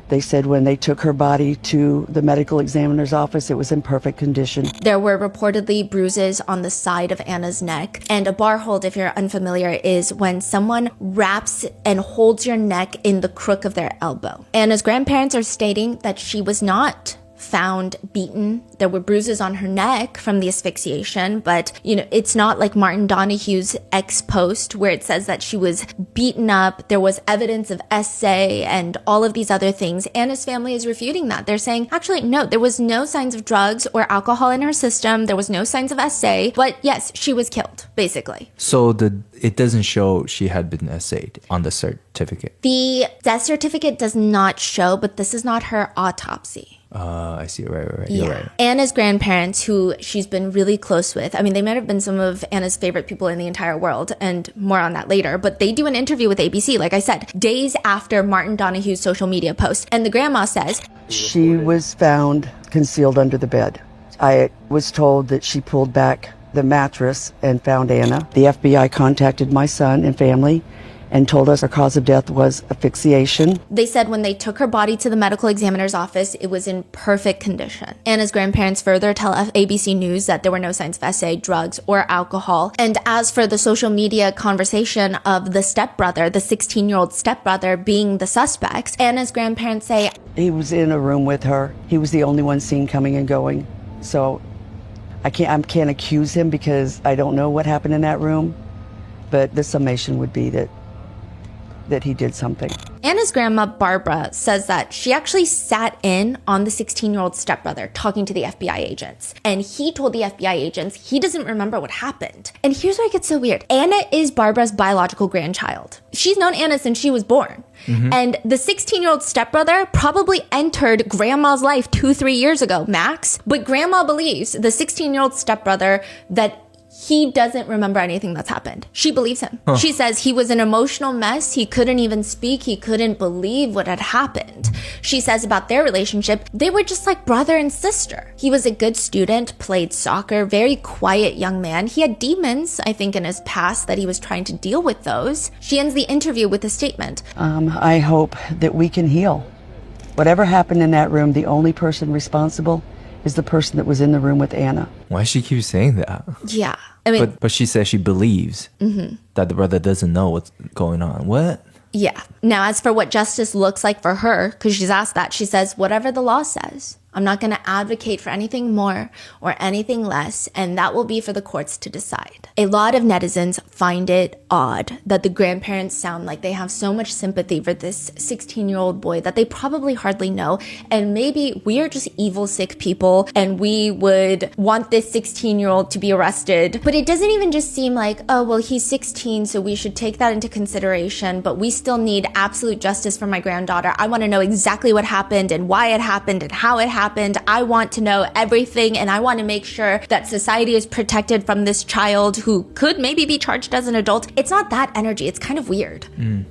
They said when they took her body to the medical examiner's office, it was in perfect condition. There were reportedly bruises on the side of Anna's neck. And a bar hold, if you're unfamiliar, is when someone wraps and holds your neck in the crook of their elbow. Anna's grandparents are stating that she was not found beaten. There were bruises on her neck from the asphyxiation, but it's not like Martin Donahue's ex post where it says that she was beaten up. There was evidence of SA and all of these other things. Anna's family is refuting that. They're saying, actually, no, there was no signs of drugs or alcohol in her system. There was no signs of SA, but yes, she was killed, basically. So it doesn't show she had been essayed on the certificate. The death certificate does not show, but this is not her autopsy. I see. Right. You're right. Anna's grandparents, who she's been really close with, I mean, they might have been some of Anna's favorite people in the entire world, and more on that later, but they do an interview with ABC, like I said, days after Martin Donahue's social media post. And the grandma says, she was found concealed under the bed. I was told that she pulled back the mattress and found Anna. The FBI contacted my son and family and told us her cause of death was asphyxiation. They said when they took her body to the medical examiner's office, it was in perfect condition. Anna's grandparents further tell ABC News that there were no signs of SA, drugs, or alcohol. And as for the social media conversation of the stepbrother, the 16-year-old stepbrother being the suspects, Anna's grandparents say, he was in a room with her. He was the only one seen coming and going. So I can't accuse him because I don't know what happened in that room. But the summation would be that he did something. Anna's grandma, Barbara, says that she actually sat in on the 16-year-old stepbrother talking to the FBI agents. And he told the FBI agents he doesn't remember what happened. And here's where it gets so weird. Anna is Barbara's biological grandchild. She's known Anna since she was born. And the 16-year-old stepbrother probably entered grandma's life 2-3 years ago, max. But grandma believes the 16-year-old stepbrother that he doesn't remember anything that's happened. She believes him. She says he was an emotional mess. He couldn't even speak. He couldn't believe what had happened. She says about their relationship, they were just like brother and sister. He was a good student, played soccer, very quiet young man. He had demons, I think, in his past that he was trying to deal with those. She ends the interview with a statement. I hope that we can heal. Whatever happened in that room, the only person responsible is the person that was in the room with Anna. Why she keep saying that? Yeah. I mean, but she says she believes that the brother doesn't know what's going on. What? Yeah. Now, as for what justice looks like for her, because she's asked that, she says, whatever the law says. I'm not going to advocate for anything more or anything less, and that will be for the courts to decide. A lot of netizens find it odd that the grandparents sound like they have so much sympathy for this 16-year-old boy that they probably hardly know, and maybe we are just evil, sick people, and we would want this 16-year-old to be arrested. But it doesn't even just seem like, oh, well, he's 16, so we should take that into consideration, but we still need absolute justice for my granddaughter. I want to know exactly what happened and why it happened and how it happened. I want to know everything, and I want to make sure that society is protected from this child who could maybe be charged as an adult. It's not that energy. It's kind of weird.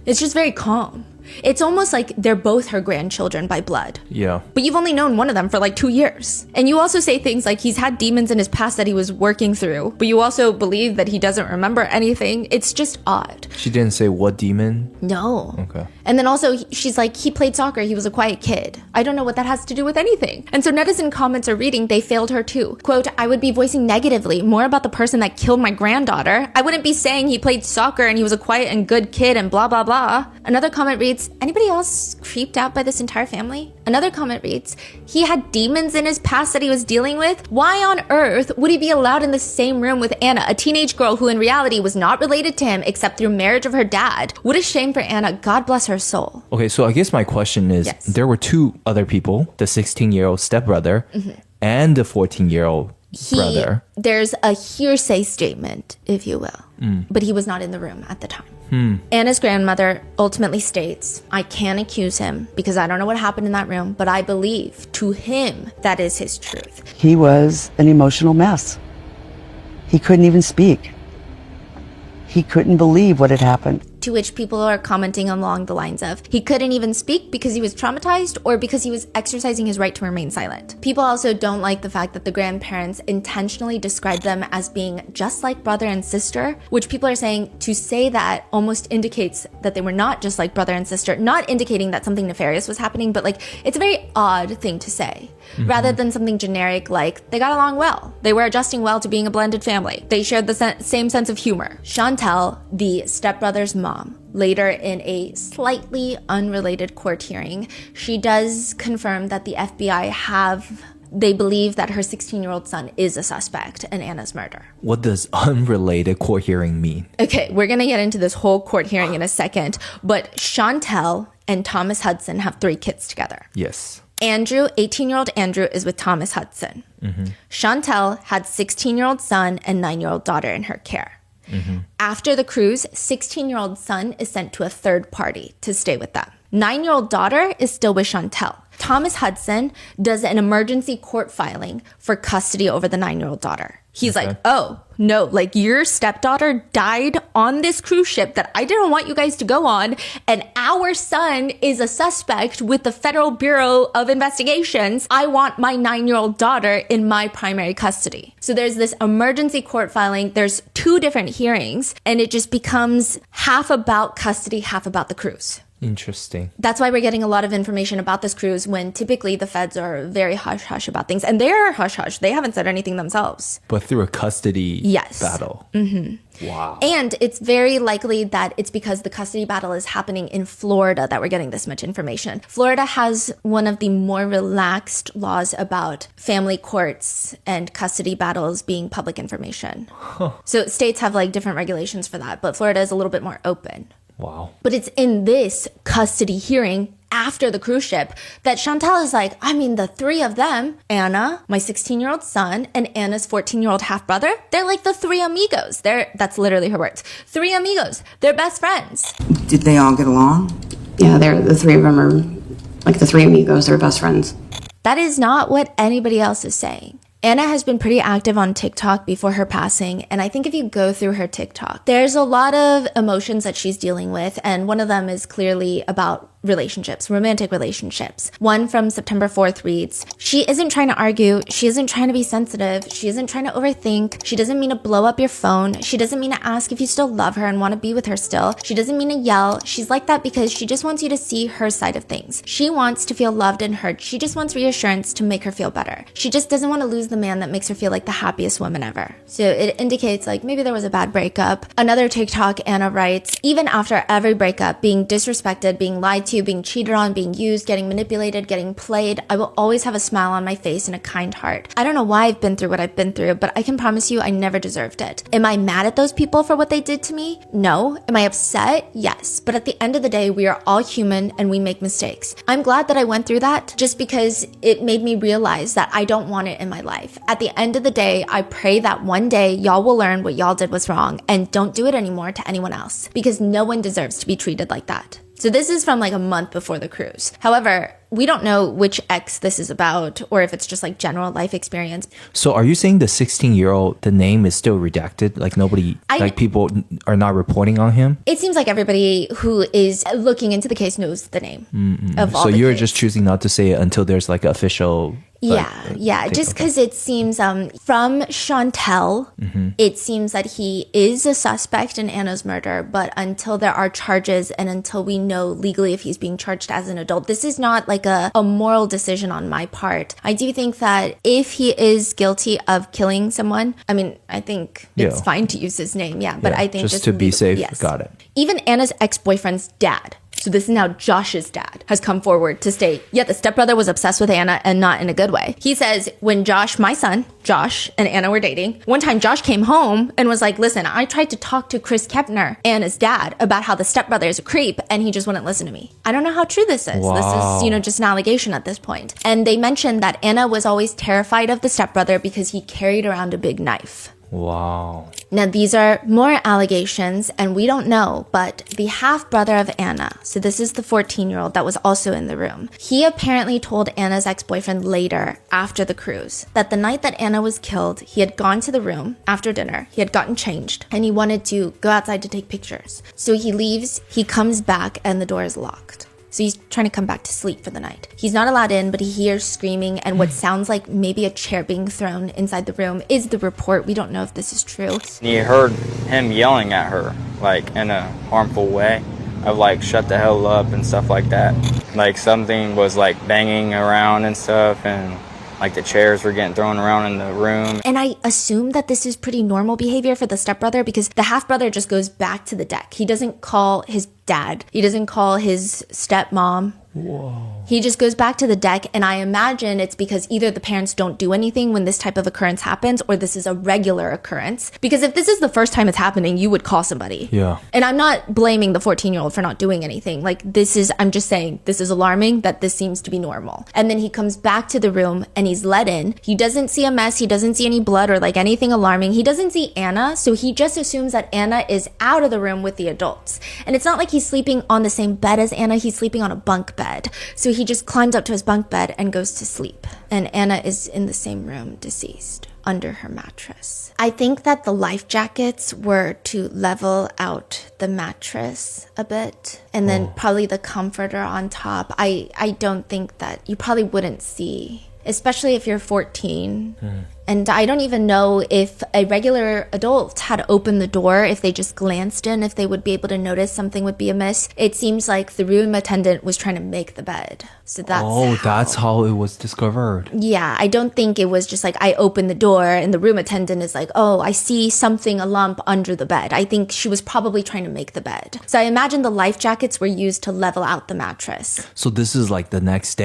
It's just very calm. It's almost like they're both her grandchildren by blood. Yeah. But you've only known one of them for like 2 years. And you also say things like he's had demons in his past that he was working through, but you also believe that he doesn't remember anything. It's just odd. She didn't say what demon? No. Okay. And then also she's like, he played soccer. He was a quiet kid. I don't know what that has to do with anything. And so netizen comments are reading, they failed her too. Quote, I would be voicing negatively more about the person that killed my granddaughter. I wouldn't be saying he played soccer and he was a quiet and good kid and blah, blah, blah. Another comment reads, anybody else creeped out by this entire family? Another comment reads, he had demons in his past that he was dealing with? Why on earth would he be allowed in the same room with Anna, a teenage girl who in reality was not related to him except through marriage of her dad? What a shame for Anna. God bless her soul. Okay, so I guess my question is, Yes. There were two other people, the 16-year-old stepbrother and the 14-year-old brother. There's a hearsay statement, if you will, but he was not in the room at the time. Anna's grandmother ultimately states, I can't accuse him because I don't know what happened in that room, but I believe to him that is his truth. He was an emotional mess. He couldn't even speak. He couldn't believe what had happened. To which people are commenting along the lines of, he couldn't even speak because he was traumatized or because he was exercising his right to remain silent. People also don't like the fact that the grandparents intentionally describe them as being just like brother and sister, which people are saying to say that almost indicates that they were not just like brother and sister, not indicating that something nefarious was happening, but like it's a very odd thing to say. Rather than something generic like they got along well. They were adjusting well to being a blended family. They shared the same sense of humor. Chantel, the stepbrother's mom, later in a slightly unrelated court hearing, she does confirm that the FBI they believe that her 16-year-old son is a suspect in Anna's murder. What does unrelated court hearing mean? Okay, we're going to get into this whole court hearing in a second, but Chantel and Thomas Hudson have 3 kids together. Yes. Andrew, 18-year-old Andrew, is with Thomas Hudson. Chantel had 16-year-old son and 9-year-old daughter in her care. After the cruise, 16-year-old son is sent to a third party to stay with them. 9-year-old daughter is still with Chantel. Thomas Hudson does an emergency court filing for custody over the 9-year-old daughter. He's like, oh, no, like your stepdaughter died on this cruise ship that I didn't want you guys to go on. And our son is a suspect with the Federal Bureau of Investigations. I want my 9-year-old daughter in my primary custody. So there's this emergency court filing. There's 2 different hearings, and it just becomes half about custody, half about the cruise. Interesting. That's why we're getting a lot of information about this cruise when typically the feds are very hush-hush about things. And they're hush-hush. They haven't said anything themselves. But through a custody battle. Wow. And it's very likely that it's because the custody battle is happening in Florida that we're getting this much information. Florida has one of the more relaxed laws about family courts and custody battles being public information. So states have like different regulations for that, but Florida is a little bit more open. Wow. But it's in this custody hearing after the cruise ship that Chantel is like, I mean, the 3 of them, Anna, my 16-year-old son, and Anna's 14-year-old half-brother, they're like the 3 amigos. That's literally her words. 3 amigos. They're best friends. Did they all get along? Yeah, the 3 of them are like the 3 amigos. They're best friends. That is not what anybody else is saying. Anna has been pretty active on TikTok before her passing, and I think if you go through her TikTok, there's a lot of emotions that she's dealing with, and one of them is clearly about relationships, romantic relationships. One from September 4th reads, she isn't trying to argue, she isn't trying to be sensitive, she isn't trying to overthink, she doesn't mean to blow up your phone, she doesn't mean to ask if you still love her and want to be with her still, she doesn't mean to yell, she's like that because she just wants you to see her side of things. She wants to feel loved and heard, she just wants reassurance to make her feel better. She just doesn't want to lose the man that makes her feel like the happiest woman ever. So it indicates like maybe there was a bad breakup. Another TikTok, Anna writes, even after every breakup, being disrespected, being lied to, being cheated on, being used, getting manipulated, getting played, I will always have a smile on my face and a kind heart. I don't know why I've been through what I've been through, but I can promise you I never deserved it. Am I mad at those people for what they did to me? No. Am I upset? Yes. But at the end of the day, we are all human and we make mistakes. I'm glad that I went through that just because it made me realize that I don't want it in my life. At the end of the day, I pray that one day y'all will learn what y'all did was wrong and don't do it anymore to anyone else because no one deserves to be treated like that. So this is from like a month before the cruise. However, we don't know which ex this is about or if it's just like general life experience. So are you saying the 16-year-old, the name is still redacted? Like people are not reporting on him? It seems like everybody who is looking into the case knows the name of all So the you're kids. just choosing not to say it until there's like official... Yeah. Just because it seems from Chantel, it seems that he is a suspect in Anna's murder, but until there are charges and until we know legally if he's being charged as an adult, this is not like a moral decision on my part. I do think that if he is guilty of killing someone, I mean, I think it's fine to use his name, but I think just to be safe, yes. Got it. Even Anna's ex-boyfriend's dad, so this is now Josh's dad, has come forward to state, the stepbrother was obsessed with Anna and not in a good way. He says when my son, Josh, and Anna were dating, one time Josh came home and was like, listen, I tried to talk to Chris Kepner, Anna's dad, about how the stepbrother is a creep, and he just wouldn't listen to me. I don't know how true this is. Wow. This is, just an allegation at this point. And they mentioned that Anna was always terrified of the stepbrother because he carried around a big knife. Wow. Now, these are more allegations, and we don't know, but the half-brother of Anna, so this is the 14-year-old that was also in the room, he apparently told Anna's ex-boyfriend later, after the cruise, that the night that Anna was killed, he had gone to the room after dinner, he had gotten changed, and he wanted to go outside to take pictures. So he leaves, he comes back, and the door is locked. So he's trying to come back to sleep for the night. He's not allowed in, but he hears screaming and what sounds like maybe a chair being thrown inside the room is the report. We don't know if this is true. You heard him yelling at her, like in a harmful way, of like, shut the hell up and stuff like that. Like something was like banging around and stuff, and like the chairs were getting thrown around in the room. And I assume that this is pretty normal behavior for the stepbrother because the half-brother just goes back to the deck. He doesn't call his dad. He doesn't call his stepmom. Whoa. He just goes back to the deck, and I imagine it's because either the parents don't do anything when this type of occurrence happens, or this is a regular occurrence. Because if this is the first time it's happening, you would call somebody. Yeah. And I'm not blaming the 14-year-old for not doing anything. Like, I'm just saying, this is alarming that this seems to be normal. And then he comes back to the room, and he's let in. He doesn't see a mess. He doesn't see any blood or like anything alarming. He doesn't see Anna, so he just assumes that Anna is out of the room with the adults. And it's not like he's sleeping on the same bed as Anna. He's sleeping on a bunk bed. So he just climbs up to his bunk bed and goes to sleep. And Anna is in the same room, deceased, under her mattress. I think that the life jackets were to level out the mattress a bit. And then probably the comforter on top. I don't think that you probably wouldn't see, especially if you're 14. And I don't even know if a regular adult had opened the door, if they just glanced in, if they would be able to notice something would be amiss. It seems like the room attendant was trying to make the bed. So that's how it was discovered. Yeah, I don't think it was just like I opened the door and the room attendant is like, oh, I see something, a lump under the bed. I think she was probably trying to make the bed. So I imagine the life jackets were used to level out the mattress. So this is like the next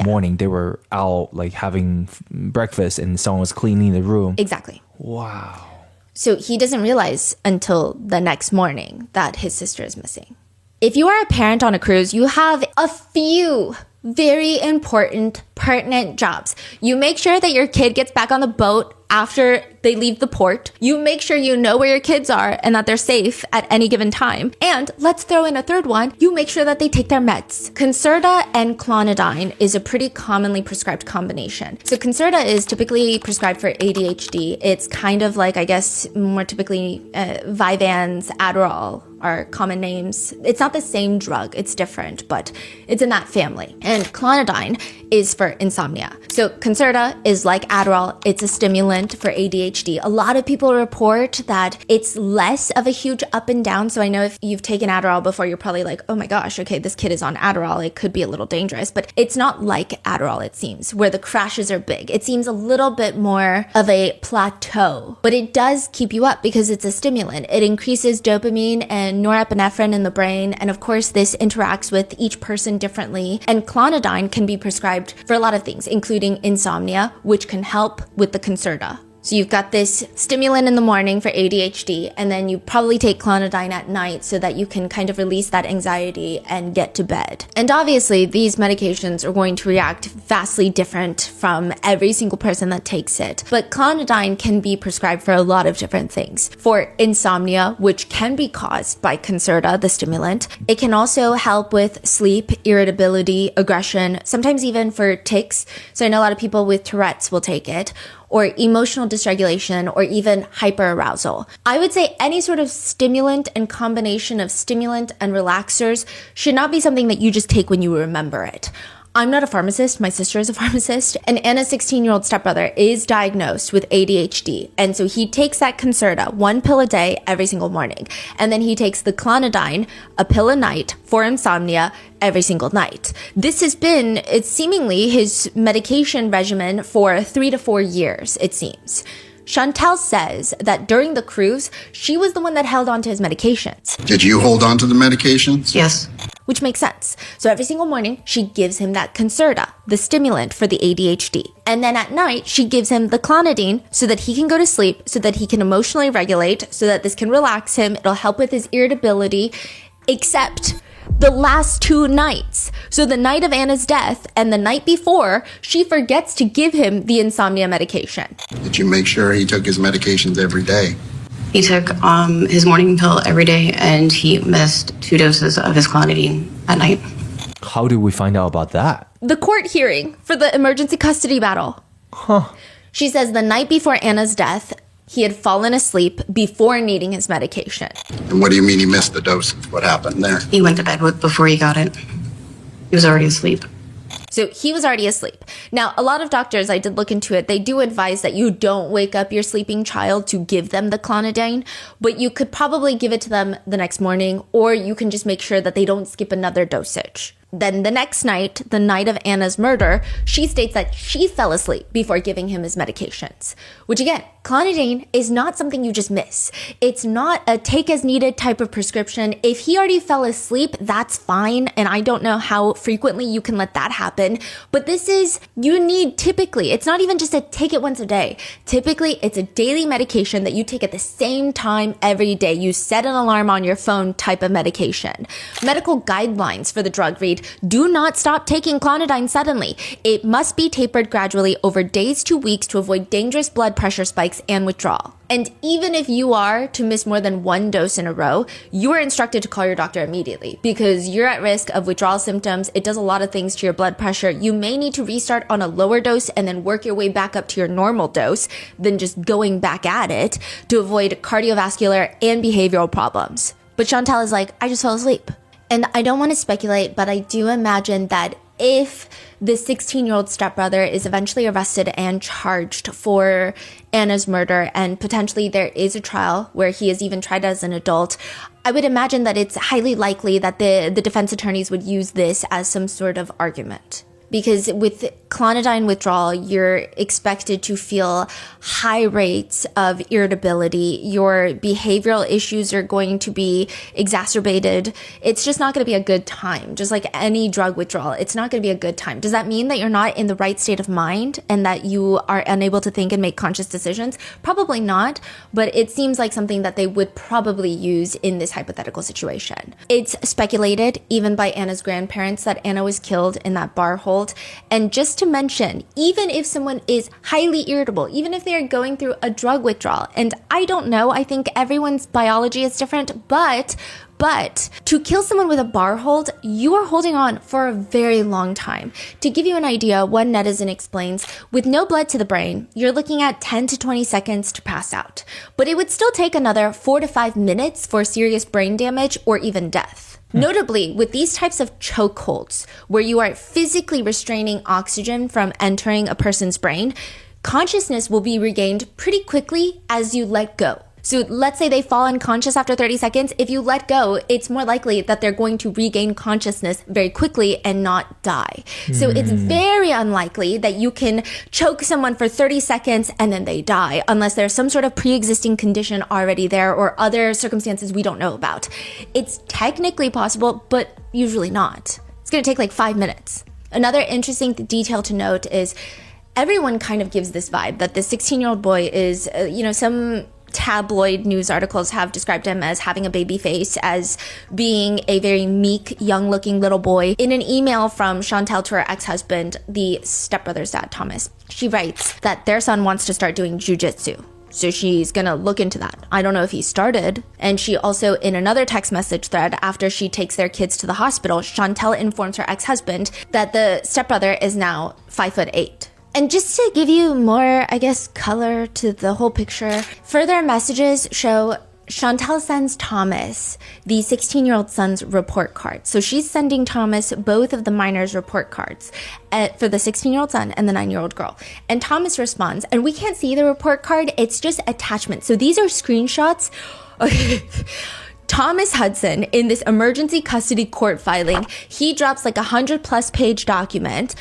morning, they were out like having breakfast and someone was cleaning the room. Exactly. Wow. So he doesn't realize until the next morning that his sister is missing. If you are a parent on a cruise, you have a few very important, pertinent jobs. You make sure that your kid gets back on the boat after they leave the port. You make sure you know where your kids are and that they're safe at any given time. And let's throw in a third one. You make sure that they take their meds. Concerta and clonidine is a pretty commonly prescribed combination. So Concerta is typically prescribed for ADHD. It's kind of like, I guess, more typically Vyvanse, Adderall are common names. It's not the same drug. It's different, but it's in that family. And clonidine is for insomnia. So Concerta is like Adderall. It's a stimulant for ADHD. A lot of people report that it's less of a huge up and down. So I know if you've taken Adderall before, you're probably like, oh my gosh, okay, this kid is on Adderall. It could be a little dangerous, but it's not like Adderall, it seems, where the crashes are big. It seems a little bit more of a plateau, but it does keep you up because it's a stimulant. It increases dopamine and norepinephrine in the brain. And of course, this interacts with each person differently. And clonidine can be prescribed for a lot of things, including insomnia, which can help with the Concerta. So you've got this stimulant in the morning for ADHD, and then you probably take clonidine at night so that you can kind of release that anxiety and get to bed. And obviously, these medications are going to react vastly different from every single person that takes it. But clonidine can be prescribed for a lot of different things. For insomnia, which can be caused by Concerta, the stimulant. It can also help with sleep, irritability, aggression, sometimes even for tics. So I know a lot of people with Tourette's will take it, or emotional dysregulation, or even hyperarousal. I would say any sort of stimulant and combination of stimulant and relaxers should not be something that you just take when you remember it. I'm not a pharmacist, my sister is a pharmacist, and Anna's 16-year-old stepbrother is diagnosed with ADHD. And so he takes that Concerta, 1 pill a day every single morning. And then he takes the clonidine, a pill a night for insomnia every single night. This has been, it's seemingly his medication regimen for 3 to 4 years, it seems. Chantel says that during the cruise, she was the one that held on to his medications. Did you hold on to the medications? Yes. Which makes sense. So every single morning, she gives him that Concerta, the stimulant for the ADHD. And then at night, she gives him the clonidine so that he can go to sleep, so that he can emotionally regulate, so that this can relax him. It'll help with his irritability, except the last 2 nights. So the night of Anna's death and the night before, she forgets to give him the insomnia medication. Did you make sure he took his medications every day? He took his morning pill every day, and he missed 2 doses of his clonidine at night. How did we find out about that? The court hearing for the emergency custody battle. She says the night before Anna's death, he had fallen asleep before needing his medication. And what do you mean he missed the doses? What happened there? He went to bed before he got it. He was already asleep. So he was already asleep. Now, a lot of doctors, I did look into it, they do advise that you don't wake up your sleeping child to give them the clonidine, but you could probably give it to them the next morning, or you can just make sure that they don't skip another dosage. Then the next night, the night of Anna's murder, she states that she fell asleep before giving him his medications. Which again, clonidine is not something you just miss. It's not a take as needed type of prescription. If he already fell asleep, that's fine. And I don't know how frequently you can let that happen. But this is, you need typically, it's not even just a take it once a day. Typically, it's a daily medication that you take at the same time every day. You set an alarm on your phone type of medication. Medical guidelines for the drug read, do not stop taking clonidine suddenly. It must be tapered gradually over days to weeks to avoid dangerous blood pressure spikes and withdrawal. And even if you are to miss more than one dose in a row, you are instructed to call your doctor immediately because you're at risk of withdrawal symptoms. It does a lot of things to your blood pressure. You may need to restart on a lower dose and then work your way back up to your normal dose, then just going back at it to avoid cardiovascular and behavioral problems. But Chantal is like, I just fell asleep. And I don't want to speculate, but I do imagine that if the 16-year-old stepbrother is eventually arrested and charged for Anna's murder, and potentially there is a trial where he is even tried as an adult, I would imagine that it's highly likely that the defense attorneys would use this as some sort of argument. Because with clonidine withdrawal, you're expected to feel high rates of irritability. Your behavioral issues are going to be exacerbated. It's just not going to be a good time. Just like any drug withdrawal, it's not going to be a good time. Does that mean that you're not in the right state of mind and that you are unable to think and make conscious decisions? Probably not, but it seems like something that they would probably use in this hypothetical situation. It's speculated, even by Anna's grandparents, that Anna was killed in that bar hole. And just to mention, even if someone is highly irritable, even if they are going through a drug withdrawal, and I don't know, I think everyone's biology is different, but to kill someone with a bar hold, you are holding on for a very long time. To give you an idea, one netizen explains, with no blood to the brain, you're looking at 10 to 20 seconds to pass out. But it would still take another 4 to 5 minutes for serious brain damage or even death. Notably, with these types of chokeholds, where you are physically restraining oxygen from entering a person's brain, consciousness will be regained pretty quickly as you let go. So let's say they fall unconscious after 30 seconds. If you let go, it's more likely that they're going to regain consciousness very quickly and not die. So it's very unlikely that you can choke someone for 30 seconds and then they die, unless there's some sort of pre-existing condition already there or other circumstances we don't know about. It's technically possible, but usually not. It's going to take like 5 minutes. Another interesting detail to note is everyone kind of gives this vibe that the 16-year-old boy is, some tabloid news articles have described him as having a baby face, as being a very meek, young-looking little boy. In an email from Chantal to her ex-husband, the stepbrother's dad, Thomas, she writes that their son wants to start doing jujitsu. So she's gonna look into that. I don't know if he started. And she also, in another text message thread, after she takes their kids to the hospital, Chantal informs her ex-husband that the stepbrother is now 5'8". And just to give you more, color to the whole picture, further messages show Chantal sends Thomas the 16-year-old son's report card. So she's sending Thomas both of the minors' report cards for the 16-year-old son and the 9-year-old girl. And Thomas responds, and we can't see the report card, it's just attachments. So these are screenshots. Okay. Thomas Hudson, in this emergency custody court filing, he drops like 100+ page document,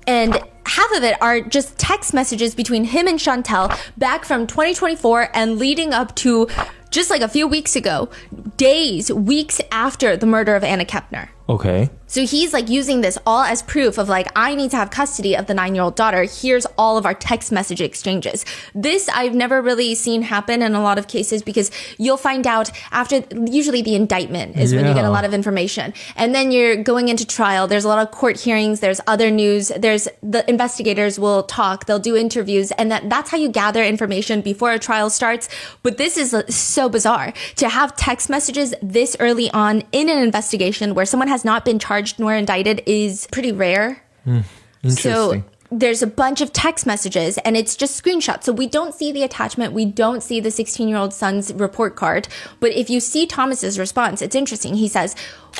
and half of it are just text messages between him and Chantal back from 2024 and leading up to just like a few weeks ago, days, weeks after the murder of Anna Kepner. Okay. So he's like using this all as proof of like, I need to have custody of the 9-year-old daughter. Here's all of our text message exchanges. This I've never really seen happen in a lot of cases, because you'll find out after, usually the indictment is when you get a lot of information. And then you're going into trial. There's a lot of court hearings. There's other news. There's the investigators will talk. They'll do interviews. And that's how you gather information before a trial starts. But this is so bizarre to have text messages this early on in an investigation where someone has not been charged nor indicted is pretty rare. Interesting. So there's a bunch of text messages and it's just screenshots. So we don't see the attachment. We don't see the 16-year-old son's report card. But if you see Thomas's response, it's interesting. He says,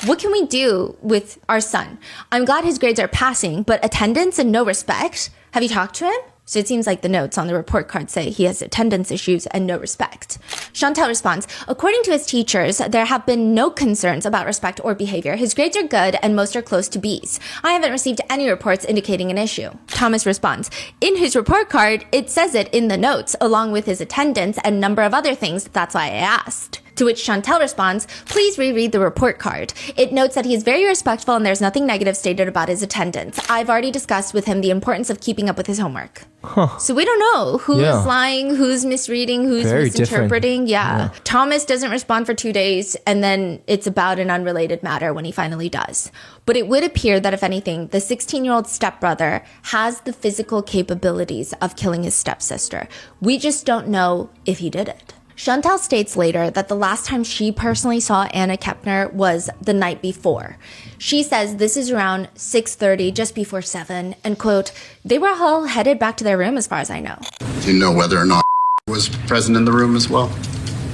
what can we do with our son? I'm glad his grades are passing, but attendance and no respect? Have you talked to him? So it seems like the notes on the report card say he has attendance issues and no respect. Chantel responds, according to his teachers, there have been no concerns about respect or behavior. His grades are good and most are close to B's. I haven't received any reports indicating an issue. Thomas responds, in his report card, it says it in the notes, along with his attendance and number of other things. That's why I asked. To which Chantel responds, please reread the report card. It notes that he is very respectful and there's nothing negative stated about his attendance. I've already discussed with him the importance of keeping up with his homework. So we don't know who's lying, who's misreading, who's very misinterpreting. Yeah. Thomas doesn't respond for 2 days, and then it's about an unrelated matter when he finally does. But it would appear that, if anything, the 16-year-old stepbrother has the physical capabilities of killing his stepsister. We just don't know if he did it. Chantel states later that the last time she personally saw Anna Kepner was the night before. She says this is around 6:30, just before 7, and quote, they were all headed back to their room as far as I know. Do you know whether or not was present in the room as well?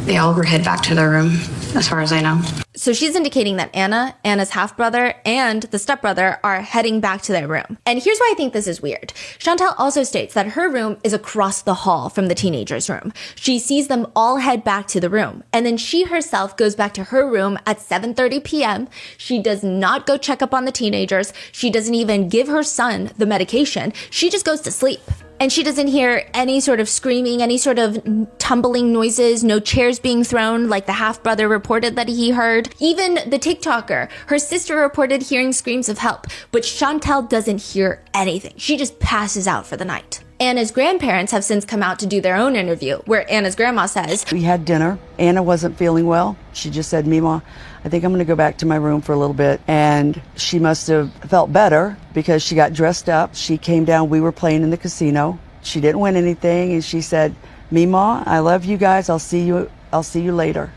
They all were headed back to their room, as far as I know. So she's indicating that Anna's half-brother, and the stepbrother are heading back to their room. And here's why I think this is weird. Chantel also states that her room is across the hall from the teenagers' room. She sees them all head back to the room. And then she herself goes back to her room at 7:30 p.m. She does not go check up on the teenagers. She doesn't even give her son the medication. She just goes to sleep. And she doesn't hear any sort of screaming, any sort of tumbling noises, no chairs being thrown like the half-brother reported that he heard. Even the TikToker, her sister reported hearing screams of help, but Chantel doesn't hear anything. She just passes out for the night. Anna's grandparents have since come out to do their own interview, where Anna's grandma says, We had dinner. Anna wasn't feeling well. She just said, Mima, I think I'm going to go back to my room for a little bit. And she must have felt better because she got dressed up. She came down. We were playing in the casino. She didn't win anything. And she said, Mima, I love you guys. I'll see you later.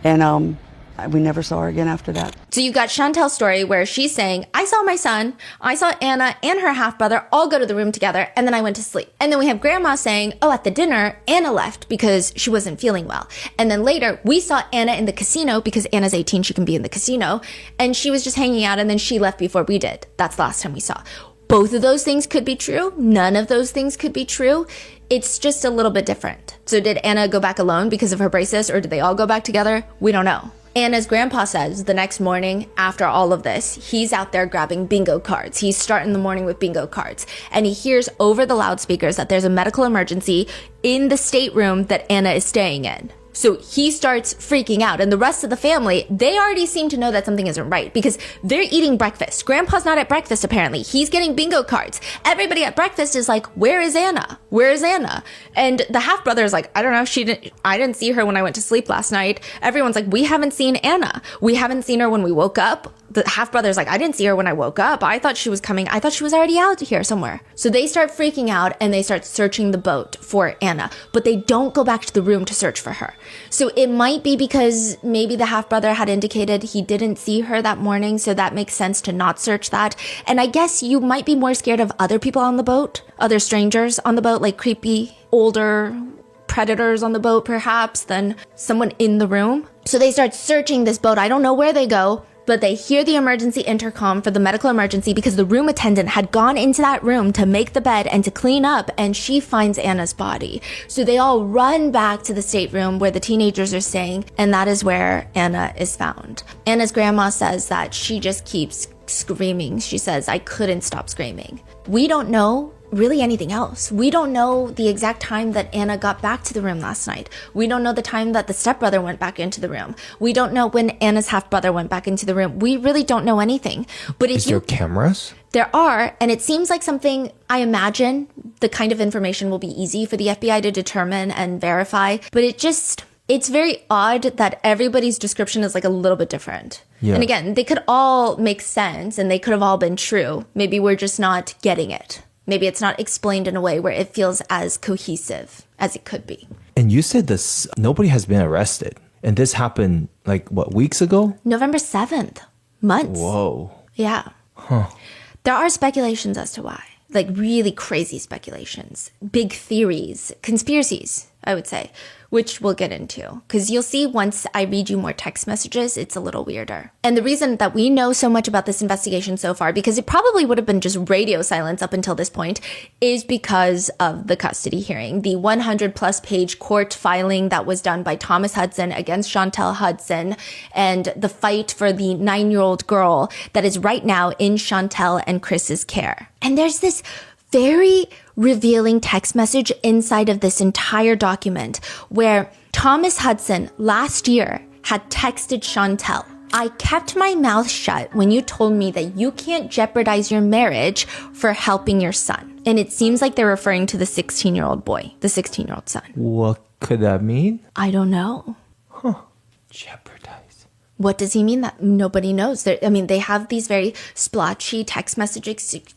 And we never saw her again after that. So you got Chantel's story where she's saying, I saw my son, I saw Anna and her half-brother all go to the room together, and then I went to sleep. And then we have grandma saying, oh, at the dinner, Anna left because she wasn't feeling well. And then later, we saw Anna in the casino because Anna's 18, she can be in the casino, and she was just hanging out, and then she left before we did. That's the last time we saw. Both of those things could be true. None of those things could be true. It's just a little bit different. So did Anna go back alone because of her braces, or did they all go back together? We don't know. Anna's grandpa says the next morning after all of this, he's out there grabbing bingo cards. He's starting the morning with bingo cards. And he hears over the loudspeakers that there's a medical emergency in the stateroom that Anna is staying in. So he starts freaking out, and the rest of the family, they already seem to know that something isn't right because they're eating breakfast. Grandpa's not at breakfast, apparently. He's getting bingo cards. Everybody at breakfast is like, where is Anna? Where is Anna? And the half-brother is like, I don't know. I didn't see her when I went to sleep last night. Everyone's like, we haven't seen Anna. We haven't seen her when we woke up. The half-brother's like, I didn't see her when I woke up. I thought she was coming. I thought she was already out here somewhere. So they start freaking out and they start searching the boat for Anna, but they don't go back to the room to search for her. So it might be because maybe the half-brother had indicated he didn't see her that morning, so that makes sense to not search that. And I guess you might be more scared of other people on the boat, other strangers on the boat, like creepy, older predators on the boat perhaps, than someone in the room. So they start searching this boat. I don't know where they go, but they hear the emergency intercom for the medical emergency because the room attendant had gone into that room to make the bed and to clean up, and she finds Anna's body. So they all run back to the stateroom where the teenagers are staying, and that is where Anna is found. Anna's grandma says that she just keeps screaming. She says, I couldn't stop screaming. We don't know really anything else. We don't know the exact time that Anna got back to the room last night. We don't know the time that the stepbrother went back into the room. We don't know when Anna's half-brother went back into the room. We really don't know anything. But if Is there cameras? There are, and it seems like something, I imagine the kind of information will be easy for the FBI to determine and verify, but it's very odd that everybody's description is like a little bit different. Yeah. And again, they could all make sense and they could have all been true. Maybe we're just not getting it. Maybe it's not explained in a way where it feels as cohesive as it could be. And you said this, nobody has been arrested. And this happened like, what, weeks ago? November 7th. Months. Whoa. Yeah. Huh. There are speculations as to why. Like really crazy speculations. Big theories. Conspiracies. I would say, which we'll get into. Because you'll see once I read you more text messages, it's a little weirder. And the reason that we know so much about this investigation so far, because it probably would have been just radio silence up until this point, is because of the custody hearing. The 100+ page court filing that was done by Thomas Hudson against Chantel Hudson, and the fight for the 9-year-old girl that is right now in Chantel and Chris's care. And there's this very revealing text message inside of this entire document where Thomas Hudson last year had texted Chantel, "I kept my mouth shut when you told me that you can't jeopardize your marriage for helping your son." And it seems like they're referring to the 16-year-old boy, the 16-year-old son. What could that mean? I don't know. Jeopardize. What does he mean? That nobody knows. They have these very splotchy text message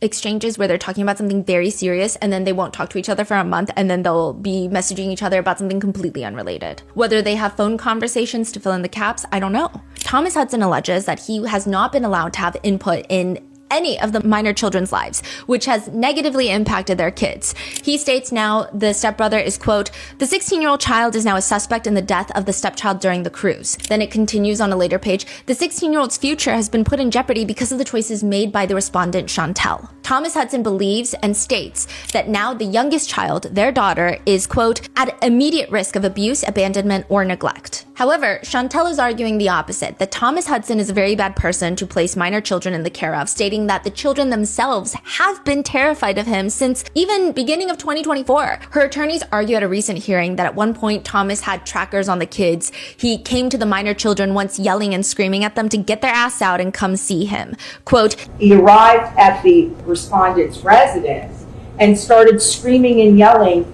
exchanges where they're talking about something very serious and then they won't talk to each other for a month and then they'll be messaging each other about something completely unrelated. Whether they have phone conversations to fill in the gaps, I don't know. Thomas Hudson alleges that he has not been allowed to have input in any of the minor children's lives, which has negatively impacted their kids. He states now the stepbrother is, quote, "The 16-year-old child is now a suspect in the death of the stepchild during the cruise." Then it continues on a later page, "The 16-year-old's future has been put in jeopardy because of the choices made by the respondent, Chantel." Thomas Hudson believes and states that now the youngest child, their daughter, is, quote, "at immediate risk of abuse, abandonment, or neglect." However, Chantel is arguing the opposite, that Thomas Hudson is a very bad person to place minor children in the care of, stating that the children themselves have been terrified of him since even beginning of 2024. Her attorneys argue at a recent hearing that at one point Thomas had trackers on the kids. He came to the minor children once yelling and screaming at them to get their ass out and come see him. Quote, "He arrived at the respondent's residence and started screaming and yelling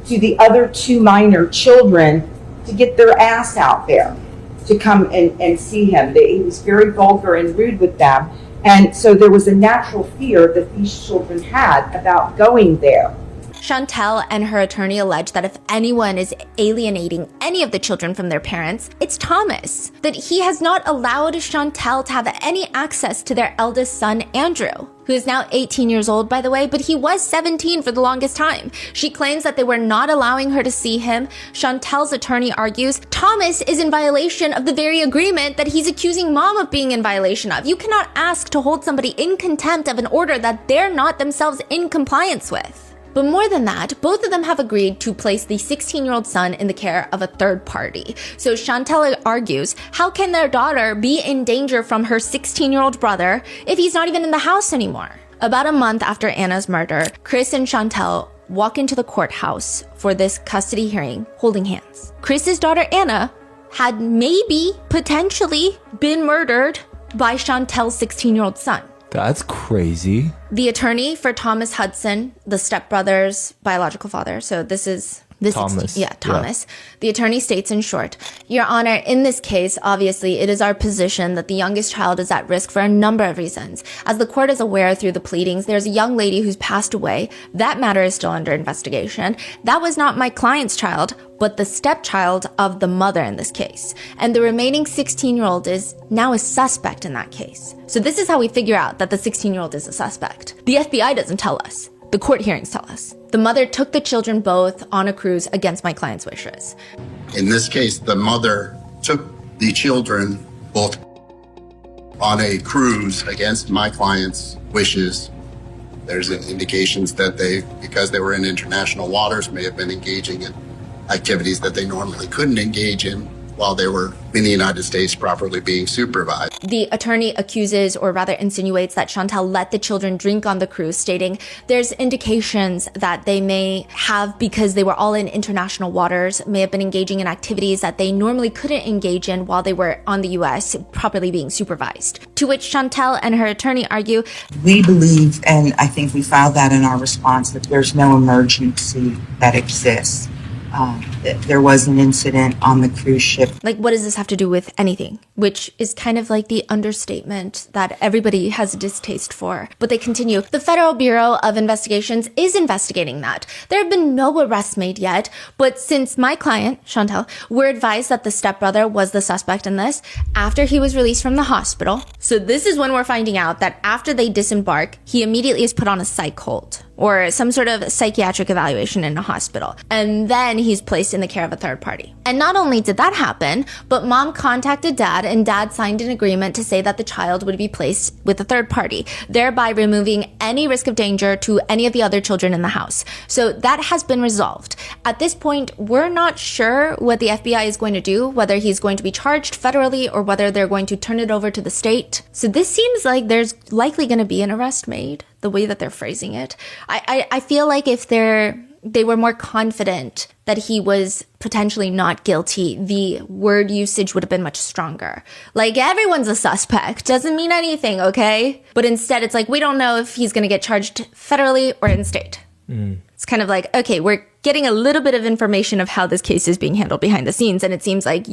to the other 2 minor children to get their ass out there to come and see him. He was very vulgar and rude with them. And so there was a natural fear that these children had about going there. Chantel and her attorney allege that if anyone is alienating any of the children from their parents, it's Thomas. That he has not allowed Chantel to have any access to their eldest son, Andrew, who is now 18 years old, by the way, but he was 17 for the longest time. She claims that they were not allowing her to see him. Chantel's attorney argues Thomas is in violation of the very agreement that he's accusing mom of being in violation of. You cannot ask to hold somebody in contempt of an order that they're not themselves in compliance with. But more than that, both of them have agreed to place the 16-year-old son in the care of a third party. So Chantel argues, how can their daughter be in danger from her 16-year-old brother if he's not even in the house anymore? About a month after Anna's murder, Chris and Chantel walk into the courthouse for this custody hearing holding hands. Chris's daughter Anna had maybe, potentially, been murdered by Chantel's 16-year-old son. That's crazy. The attorney for Thomas Hudson, the stepbrother's biological father, so this is Thomas. Thomas. Yeah. The attorney states in short, Your Honor, in this case, obviously, it is our position that the youngest child is at risk for a number of reasons. As the court is aware through the pleadings, there's a young lady who's passed away. That matter is still under investigation. That was not my client's child, but the stepchild of the mother in this case. And the remaining 16-year-old is now a suspect in that case. So this is how we figure out that the 16-year-old is a suspect. The FBI doesn't tell us. The court hearings tell us. The mother took the children both on a cruise against my client's wishes. In this case, the mother took the children both on a cruise against my client's wishes. There's indications that they, because they were in international waters, may have been engaging in activities that they normally couldn't engage in while they were in the United States properly being supervised. The attorney accuses, or rather insinuates, that Chantel let the children drink on the cruise, stating there's indications that they may have, because they were all in international waters, may have been engaging in activities that they normally couldn't engage in while they were on the U.S. properly being supervised. To which Chantel and her attorney argue, we believe, and I think we filed that in our response, that there's no emergency that exists. There was an incident on the cruise ship. Like, what does this have to do with anything? Which is kind of like the understatement that everybody has a distaste for. But they continue. The Federal Bureau of Investigations is investigating that. There have been no arrests made yet, but since my client, Chantel, were advised that the stepbrother was the suspect in this, after he was released from the hospital. So this is when we're finding out that after they disembark, he immediately is put on a psych hold, or some sort of psychiatric evaluation in a hospital. And then he's placed in the care of a third party. And not only did that happen, but mom contacted dad and dad signed an agreement to say that the child would be placed with a third party, thereby removing any risk of danger to any of the other children in the house. So that has been resolved. At this point, we're not sure what the FBI is going to do, whether he's going to be charged federally or whether they're going to turn it over to the state. So this seems like there's likely going to be an arrest made, the way that they're phrasing it. I feel like if they were more confident that he was potentially not guilty, the word usage would have been much stronger. Like, everyone's a suspect. Doesn't mean anything, okay? But instead, it's like, we don't know if he's going to get charged federally or in state. It's kind of like, okay, we're getting a little bit of information of how this case is being handled behind the scenes, and it seems like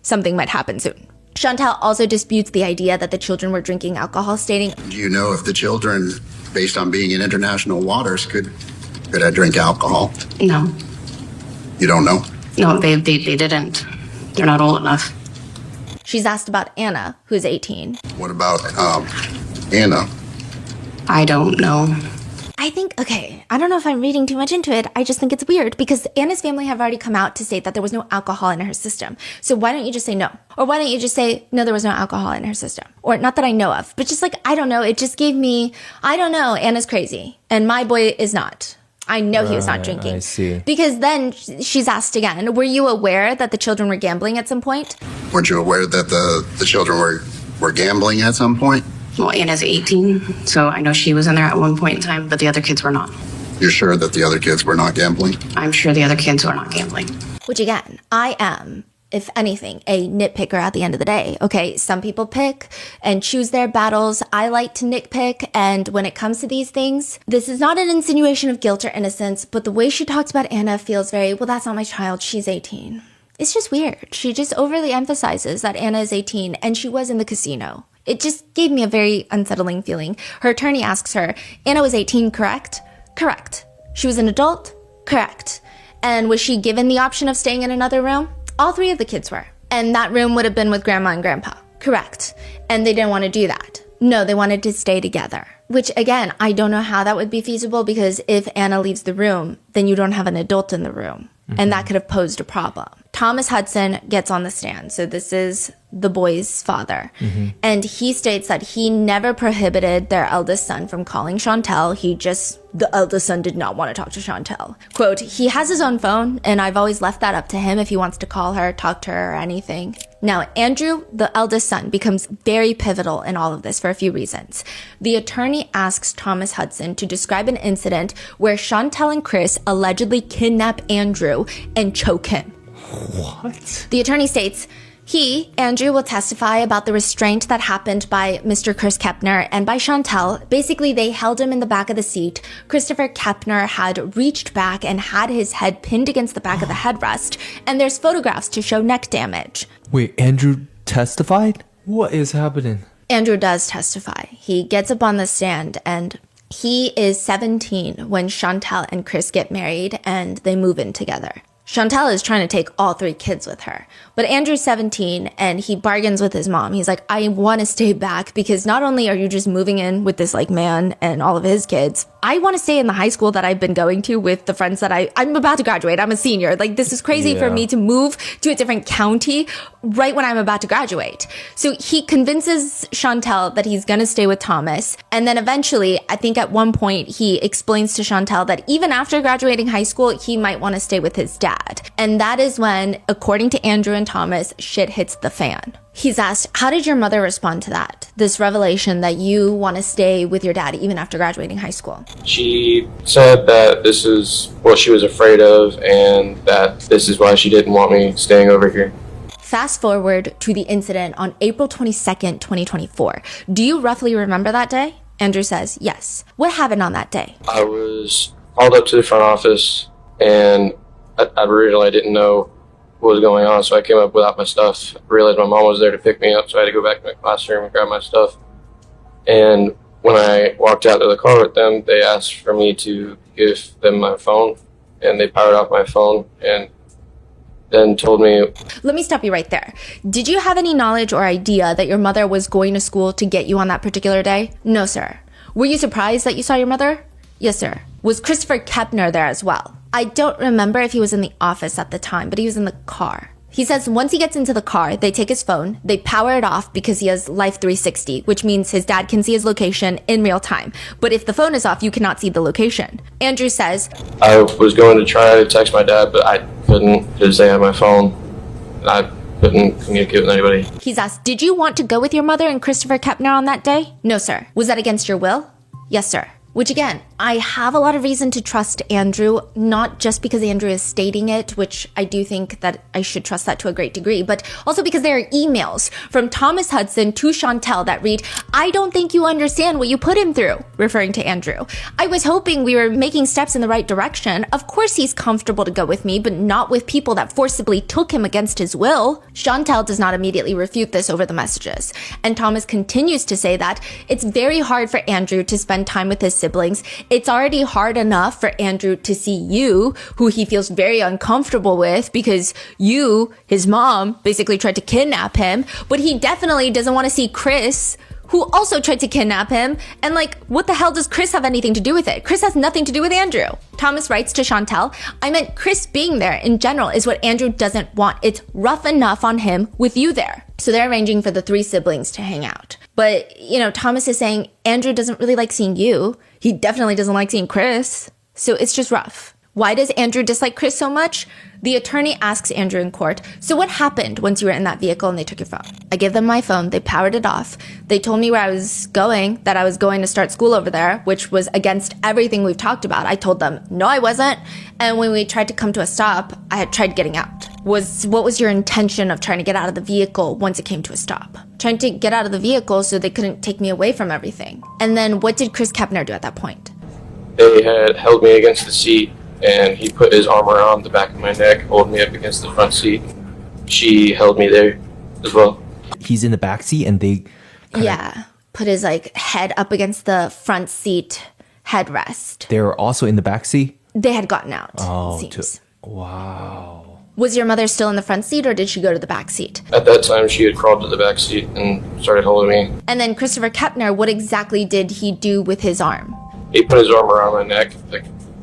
something might happen soon. Chantal also disputes the idea that the children were drinking alcohol, stating, Do you know if the children, based on being in international waters, could I drink alcohol? No. You don't know? No, they didn't. They're not old enough. She's asked about Anna, who's 18. What about Anna? I don't know. I think, okay, I don't know if I'm reading too much into it. I just think it's weird because Anna's family have already come out to say that there was no alcohol in her system. So why don't you just say no? Or why don't you just say, no, there was no alcohol in her system? Or not that I know of, but just like, I don't know. It just gave me, I don't know, Anna's crazy. And my boy is not. I know he was not drinking. I see. Because then she's asked again, were you aware that the children were gambling at some point? Weren't you aware that the children were gambling at some point? Well, Anna's 18, so I know she was in there at one point in time, but the other kids were not. You're sure that the other kids were not gambling? I'm sure the other kids were not gambling. Which again, I am, if anything, a nitpicker at the end of the day. Okay, some people pick and choose their battles. I like to nitpick, and when it comes to these things, this is not an insinuation of guilt or innocence, but the way she talks about Anna feels very, well, that's not my child, she's 18. It's just weird. She just overly emphasizes that Anna is 18 and she was in the casino. It just gave me a very unsettling feeling. Her attorney asks her, Anna was 18, correct? Correct. She was an adult? Correct. And was she given the option of staying in another room? All three of the kids were. And that room would have been with grandma and grandpa. Correct. And they didn't want to do that. No, they wanted to stay together. Which again, I don't know how that would be feasible because if Anna leaves the room, then you don't have an adult in the room. And that could have posed a problem. Thomas Hudson gets on the stand. So this is the boy's father. And he states that he never prohibited their eldest son from calling Chantal. The eldest son did not want to talk to Chantal. Quote, he has his own phone, and I've always left that up to him if he wants to call her, talk to her, or anything. Now, Andrew, the eldest son, becomes very pivotal in all of this for a few reasons. The attorney asks Thomas Hudson to describe an incident where Chantal and Chris allegedly kidnap Andrew and choke him. What? The attorney states, Andrew, will testify about the restraint that happened by Mr. Chris Kepner and by Chantal. Basically, they held him in the back of the seat. Christopher Kepner had reached back and had his head pinned against the back of the headrest, and there's photographs to show neck damage. Wait, Andrew testified? What is happening? Andrew does testify. He gets up on the stand, and he is 17 when Chantal and Chris get married, and they move in together. Chantal is trying to take all three kids with her. But Andrew's 17 and he bargains with his mom. He's like, I want to stay back because not only are you just moving in with this like man and all of his kids, I want to stay in the high school that I've been going to with the friends that I'm about to graduate. I'm a senior. Like, this is crazy for me to move to a different county right when I'm about to graduate. So he convinces Chantal that he's going to stay with Thomas. And then eventually, I think at one point, he explains to Chantal that even after graduating high school, he might want to stay with his dad. And that is when, according to Andrew and Thomas, shit hits the fan. He's asked, how did your mother respond to that? This revelation that you want to stay with your dad even after graduating high school? She said that this is what she was afraid of and that this is why she didn't want me staying over here. Fast forward to the incident on April 22nd, 2024. Do you roughly remember that day? Andrew says, yes. What happened on that day? I was called up to the front office and I originally didn't know what was going on, so I came up without my stuff. I realized my mom was there to pick me up, so I had to go back to my classroom and grab my stuff. And when I walked out to the car with them, they asked for me to give them my phone, and they powered off my phone and then told me... Let me stop you right there. Did you have any knowledge or idea that your mother was going to school to get you on that particular day? No, sir. Were you surprised that you saw your mother? Yes, sir. Was Christopher Kepner there as well? I don't remember if he was in the office at the time, but he was in the car. He says once he gets into the car, they take his phone, they power it off because he has Life 360, which means his dad can see his location in real time. But if the phone is off, you cannot see the location. Andrew says, I was going to try to text my dad, but I couldn't because they had my phone. I couldn't communicate with anybody. He's asked, did you want to go with your mother and Christopher Kepner on that day? No, sir. Was that against your will? Yes, sir. Which again, I have a lot of reason to trust Andrew, not just because Andrew is stating it, which I do think that I should trust that to a great degree, but also because there are emails from Thomas Hudson to Chantel that read, I don't think you understand what you put him through, referring to Andrew. I was hoping we were making steps in the right direction. Of course he's comfortable to go with me, but not with people that forcibly took him against his will. Chantel does not immediately refute this over the messages. And Thomas continues to say that it's very hard for Andrew to spend time with his siblings. It's already hard enough for Andrew to see you, who he feels very uncomfortable with because you, his mom, basically tried to kidnap him, but he definitely doesn't want to see Chris, who also tried to kidnap him. And like, what the hell does Chris have anything to do with it? Chris has nothing to do with Andrew. Thomas writes to Chantel, I meant Chris being there in general is what Andrew doesn't want. It's rough enough on him with you there. So they're arranging for the 3 siblings to hang out. But, Thomas is saying Andrew doesn't really like seeing you. He definitely doesn't like seeing Chris. So it's just rough. Why does Andrew dislike Chris so much? The attorney asks Andrew in court, so what happened once you were in that vehicle and they took your phone? I gave them my phone. They powered it off. They told me where I was going, that I was going to start school over there, which was against everything we've talked about. I told them, no, I wasn't. And when we tried to come to a stop, I had tried getting out. What was your intention of trying to get out of the vehicle once it came to a stop? Trying to get out of the vehicle so they couldn't take me away from everything. And then what did Chris Kepner do at that point? They had held me against the seat, and he put his arm around the back of my neck, holding me up against the front seat. She held me there as well. He's in the back seat and they put his head up against the front seat headrest. They were also in the back seat? They had gotten out. Oh, it seems. Wow. Was your mother still in the front seat or did she go to the back seat? At that time, she had crawled to the back seat and started holding me. And then Christopher Kepner, what exactly did he do with his arm? He put his arm around my neck,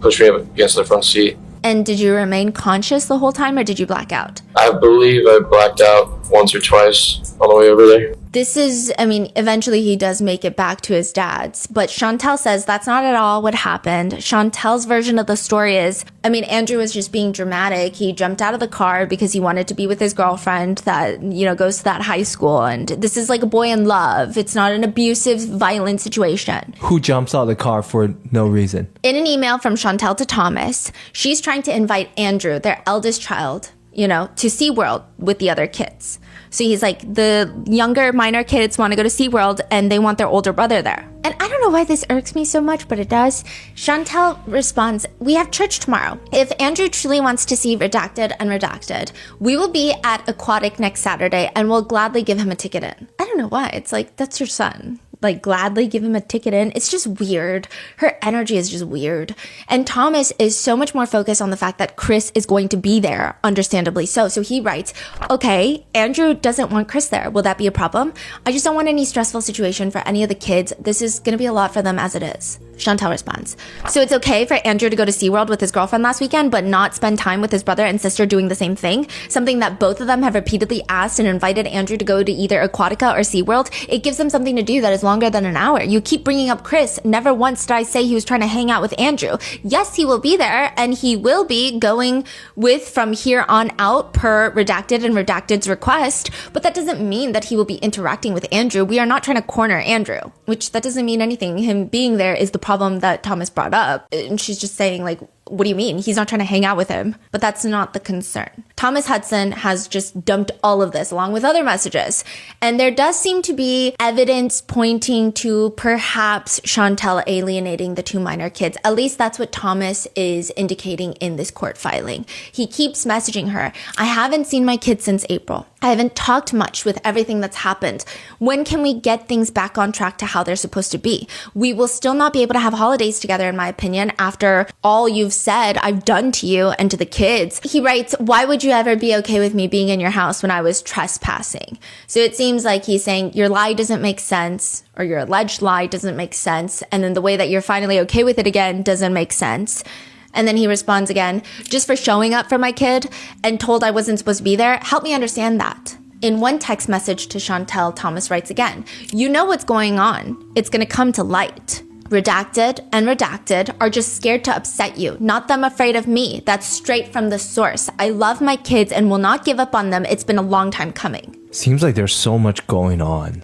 pushed me up against the front seat. And did you remain conscious the whole time or did you black out? I believe I blacked out once or twice on the way over there. This is, eventually he does make it back to his dad's, but Chantel says that's not at all what happened. Chantel's version of the story is, Andrew was just being dramatic. He jumped out of the car because he wanted to be with his girlfriend that, goes to that high school. And this is like a boy in love. It's not an abusive, violent situation. Who jumps out of the car for no reason? In an email from Chantel to Thomas, she's trying to invite Andrew, their eldest child, to SeaWorld with the other kids. So he's like, the younger minor kids want to go to SeaWorld and they want their older brother there. And I don't know why this irks me so much, but it does. Chantel responds, we have church tomorrow. If Andrew truly wants to see Redacted and Redacted, we will be at Aquatic next Saturday and we'll gladly give him a ticket in. I don't know why. It's like, that's your son. Gladly give him a ticket in. It's just weird. Her energy is just weird. And Thomas is so much more focused on the fact that Chris is going to be there, understandably so. So he writes, okay, Andrew doesn't want Chris there. Will that be a problem? I just don't want any stressful situation for any of the kids. This is going to be a lot for them as it is. Chantel responds, so it's okay for Andrew to go to SeaWorld with his girlfriend last weekend, but not spend time with his brother and sister doing the same thing? Something that both of them have repeatedly asked and invited Andrew to go to either Aquatica or SeaWorld. It gives them something to do that is longer than an hour. You keep bringing up Chris. Never once did I say he was trying to hang out with Andrew. Yes, he will be there, and he will be going with from here on out per Redacted and Redacted's request, but that doesn't mean that he will be interacting with Andrew. We are not trying to corner Andrew, which that doesn't mean anything. Him being there is the problem that Thomas brought up. And she's just saying, what do you mean? He's not trying to hang out with him. But that's not the concern. Thomas Hudson has just dumped all of this along with other messages. And there does seem to be evidence pointing to perhaps Chantel alienating the 2 minor kids. At least that's what Thomas is indicating in this court filing. He keeps messaging her, I haven't seen my kids since April. I haven't talked much with everything that's happened. When can we get things back on track to how they're supposed to be? We will still not be able to have holidays together, in my opinion, after all you've said I've done to you and to the kids. He writes, why would you ever be okay with me being in your house when I was trespassing? So it seems like he's saying your lie doesn't make sense, or your alleged lie doesn't make sense. And then the way that you're finally okay with it again doesn't make sense. And then he responds again, just for showing up for my kid and told I wasn't supposed to be there, help me understand that. In one text message to Chantel, Thomas writes again, you know what's going on. It's going to come to light. Redacted and redacted are just scared to upset you, not them afraid of me. That's straight from the source. I love my kids and will not give up on them. It's been a long time coming. Seems like there's so much going on.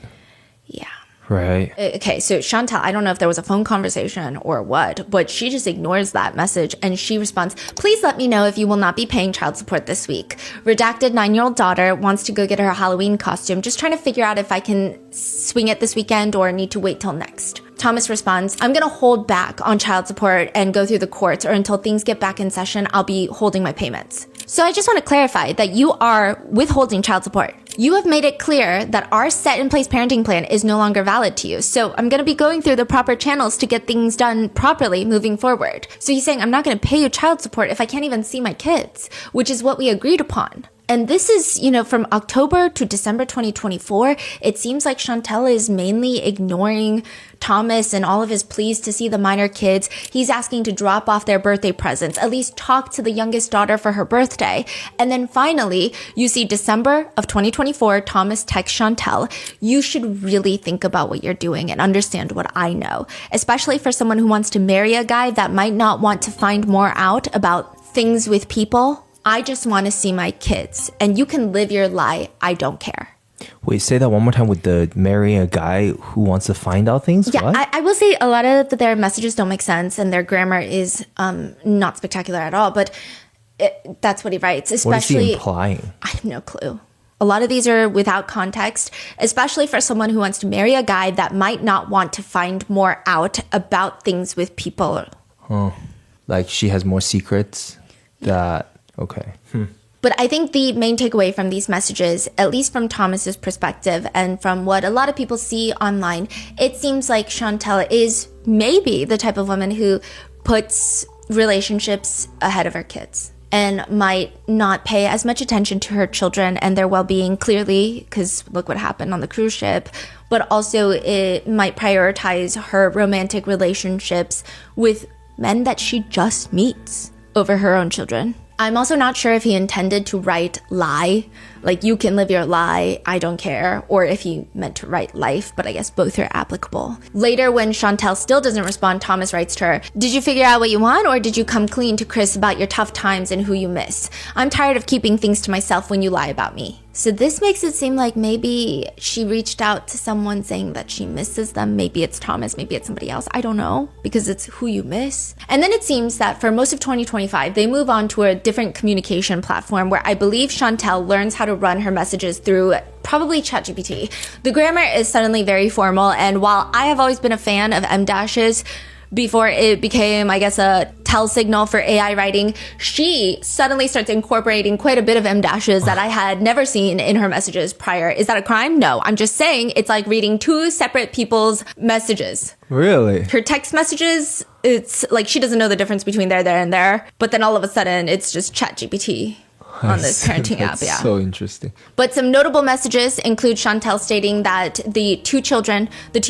Yeah. Right. Okay, so Chantel, I don't know if there was a phone conversation or what, but she just ignores that message and she responds, please let me know if you will not be paying child support this week. Redacted 9-year-old daughter wants to go get her Halloween costume. Just trying to figure out if I can swing it this weekend or need to wait till next. Thomas responds, I'm going to hold back on child support and go through the courts, or until things get back in session, I'll be holding my payments. So I just want to clarify that you are withholding child support. You have made it clear that our set in place parenting plan is no longer valid to you. So I'm going to be going through the proper channels to get things done properly moving forward. So he's saying, I'm not going to pay you child support if I can't even see my kids, which is what we agreed upon. And this is, from October to December 2024, it seems like Chantel is mainly ignoring Thomas and all of his pleas to see the minor kids. He's asking to drop off their birthday presents, at least talk to the youngest daughter for her birthday. And then finally, you see December of 2024, Thomas texts Chantel, you should really think about what you're doing and understand what I know, especially for someone who wants to marry a guy that might not want to find more out about things with people. I just want to see my kids, and you can live your lie. I don't care. Wait, say that one more time with the marrying a guy who wants to find out things? Yeah, what? I will say a lot of their messages don't make sense, and their grammar is not spectacular at all, but that's what he writes. Especially, what is he implying? I have no clue. A lot of these are without context, especially for someone who wants to marry a guy that might not want to find more out about things with people. Oh, like she has more secrets that... Okay. But I think the main takeaway from these messages, at least from Thomas's perspective and from what a lot of people see online, it seems like Chantel is maybe the type of woman who puts relationships ahead of her kids and might not pay as much attention to her children and their well-being, clearly, because look what happened on the cruise ship, but also it might prioritize her romantic relationships with men that she just meets over her own children. I'm also not sure if he intended to write lie, like you can live your lie, I don't care, or if he meant to write life, but I guess both are applicable. Later, when Chantel still doesn't respond, Thomas writes to her, did you figure out what you want, or did you come clean to Chris about your tough times and who you miss? I'm tired of keeping things to myself when you lie about me. So this makes it seem like maybe she reached out to someone saying that she misses them. Maybe it's Thomas, maybe it's somebody else. I don't know, because it's who you miss. And then it seems that for most of 2025, they move on to a different communication platform where I believe Chantel learns how to run her messages through probably ChatGPT. The grammar is suddenly very formal, and while I have always been a fan of M-dashes, before it became, I guess, a tell signal for AI writing, she suddenly starts incorporating quite a bit of M-dashes that I had never seen in her messages prior. Is that a crime? No, I'm just saying it's like reading two separate people's messages. Really? Her text messages, it's like she doesn't know the difference between there, and there, but then all of a sudden it's just ChatGPT on this parenting app. Yeah. So interesting. But some notable messages include Chantel stating that the two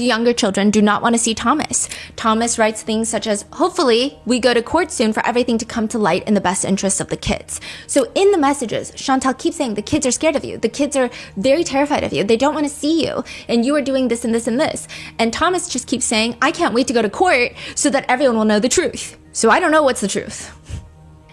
younger children, do not want to see Thomas. Thomas writes things such as, hopefully we go to court soon for everything to come to light in the best interests of the kids. So in the messages, Chantel keeps saying the kids are scared of you. The kids are very terrified of you. They don't want to see you. And you are doing this and this and this. And Thomas just keeps saying, I can't wait to go to court so that everyone will know the truth. So I don't know what's the truth.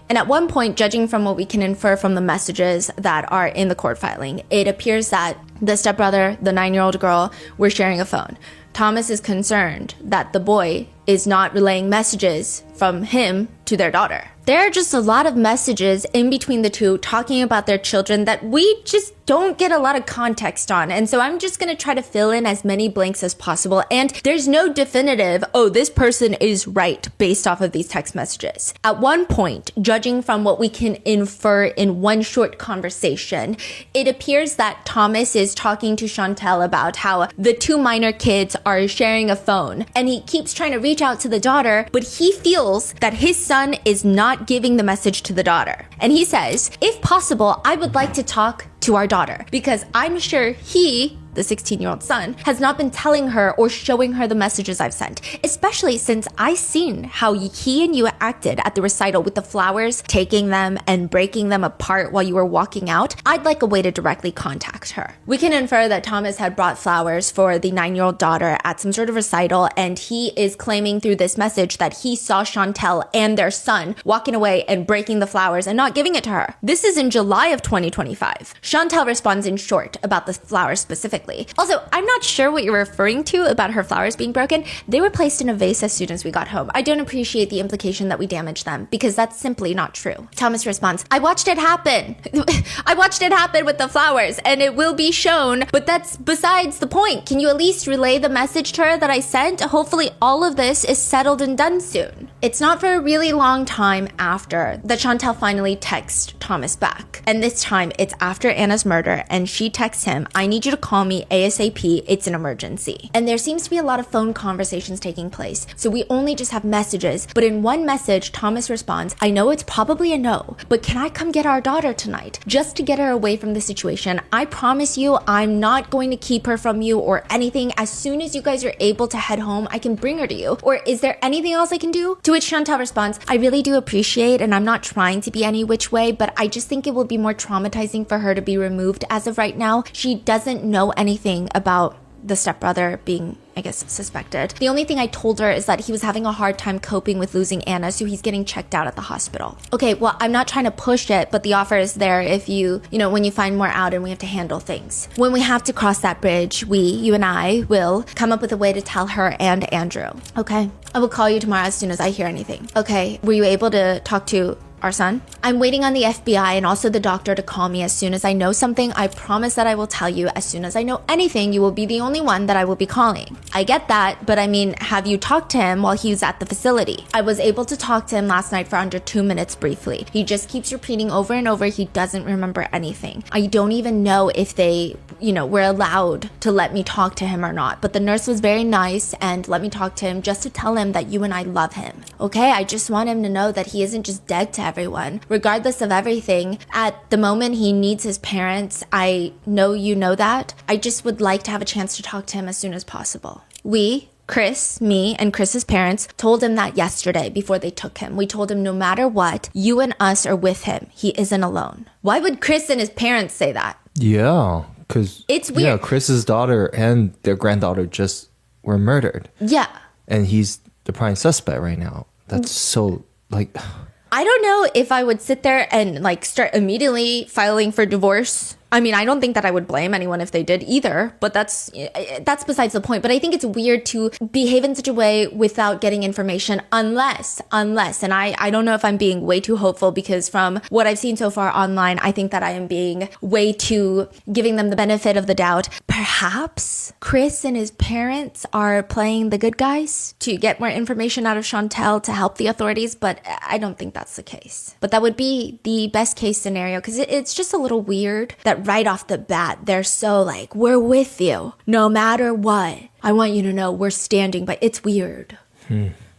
And at one point, judging from what we can infer from the messages that are in the court filing, it appears that the stepbrother, the 9-year-old girl, were sharing a phone. Thomas is concerned that the boy is not relaying messages from him to their daughter. There are just a lot of messages in between the two talking about their children that we just don't get a lot of context on. And so I'm just going to try to fill in as many blanks as possible. And there's no definitive, oh, this person is right based off of these text messages. At one point, judging from what we can infer in one short conversation, it appears that Thomas is talking to Chantel about how the two minor kids are sharing a phone. And he keeps trying to reach out to the daughter, but he feels that his son is not giving the message to the daughter. And he says, if possible, I would like to talk to our daughter because I'm sure he, the 16-year-old son, has not been telling her or showing her the messages I've sent, especially since I seen how he and you acted at the recital with the flowers, taking them and breaking them apart while you were walking out. I'd like a way to directly contact her. We can infer that Thomas had brought flowers for the 9-year-old daughter at some sort of recital, and he is claiming through this message that he saw Chantel and their son walking away and breaking the flowers and not giving it to her. This is in July of 2025. Chantel responds in short about the flowers specifically. Also, I'm not sure what you're referring to about her flowers being broken. They were placed in a vase as soon as we got home. I don't appreciate the implication that we damaged them because that's simply not true. Thomas responds, I watched it happen. I watched it happen with the flowers and it will be shown, but that's besides the point. Can you at least relay the message to her that I sent? Hopefully all of this is settled and done soon. It's not for a really long time after that Chantel finally texts Thomas back. And this time it's after Anna's murder and she texts him, I need you to call me ASAP, it's an emergency. And there seems to be a lot of phone conversations taking place, so we only just have messages, but in one message, Thomas responds, I know it's probably a no, but can I come get our daughter tonight? Just to get her away from the situation. I promise you, I'm not going to keep her from you or anything. As soon as you guys are able to head home, I can bring her to you. Or is there anything else I can do? To which Chantel responds, I really do appreciate, and I'm not trying to be any which way, but I just think it will be more traumatizing for her to be removed as of right now. She doesn't know anything about the stepbrother being, I guess, suspected. The only thing I told her is that he was having a hard time coping with losing Anna, so he's getting checked out at the hospital. Okay, well, I'm not trying to push it, but the offer is there if when you find more out and we have to handle things. When we have to cross that bridge, you and I will come up with a way to tell her and Andrew. Okay? I will call you tomorrow as soon as I hear anything. Okay, were you able to talk to our son? I'm waiting on the FBI and also the doctor to call me as soon as I know something. I promise that I will tell you as soon as I know anything. You will be the only one that I will be calling. I get that, but I mean, have you talked to him while he was at the facility? I was able to talk to him last night for under 2 minutes briefly. He just keeps repeating over and over he doesn't remember anything. I don't even know if they, were allowed to let me talk to him or not, but the nurse was very nice and let me talk to him just to tell him that you and I love him. Okay, I just want him to know that he isn't just dead to everyone. Regardless of everything, at the moment he needs his parents. I know you know that. I just would like to have a chance to talk to him as soon as possible. Chris, me, and Chris's parents told him that yesterday before they took him. We told him no matter what, you and us are with him. He isn't alone. Why would Chris and his parents say that? Yeah, because it's weird. Yeah, Chris's daughter and their granddaughter just were murdered. Yeah. And he's the prime suspect right now. That's so, I don't know if I would sit there and start immediately filing for divorce. I mean, I don't think that I would blame anyone if they did either, but that's besides the point. But I think it's weird to behave in such a way without getting information unless, and I don't know if I'm being way too hopeful because from what I've seen so far online, I think that I am being way too giving them the benefit of the doubt. Perhaps Chris and his parents are playing the good guys to get more information out of Chantel to help the authorities, but I don't think that's the case. But that would be the best case scenario because it's just a little weird that right off the bat, they're so we're with you no matter what. I want you to know we're standing by. It's weird.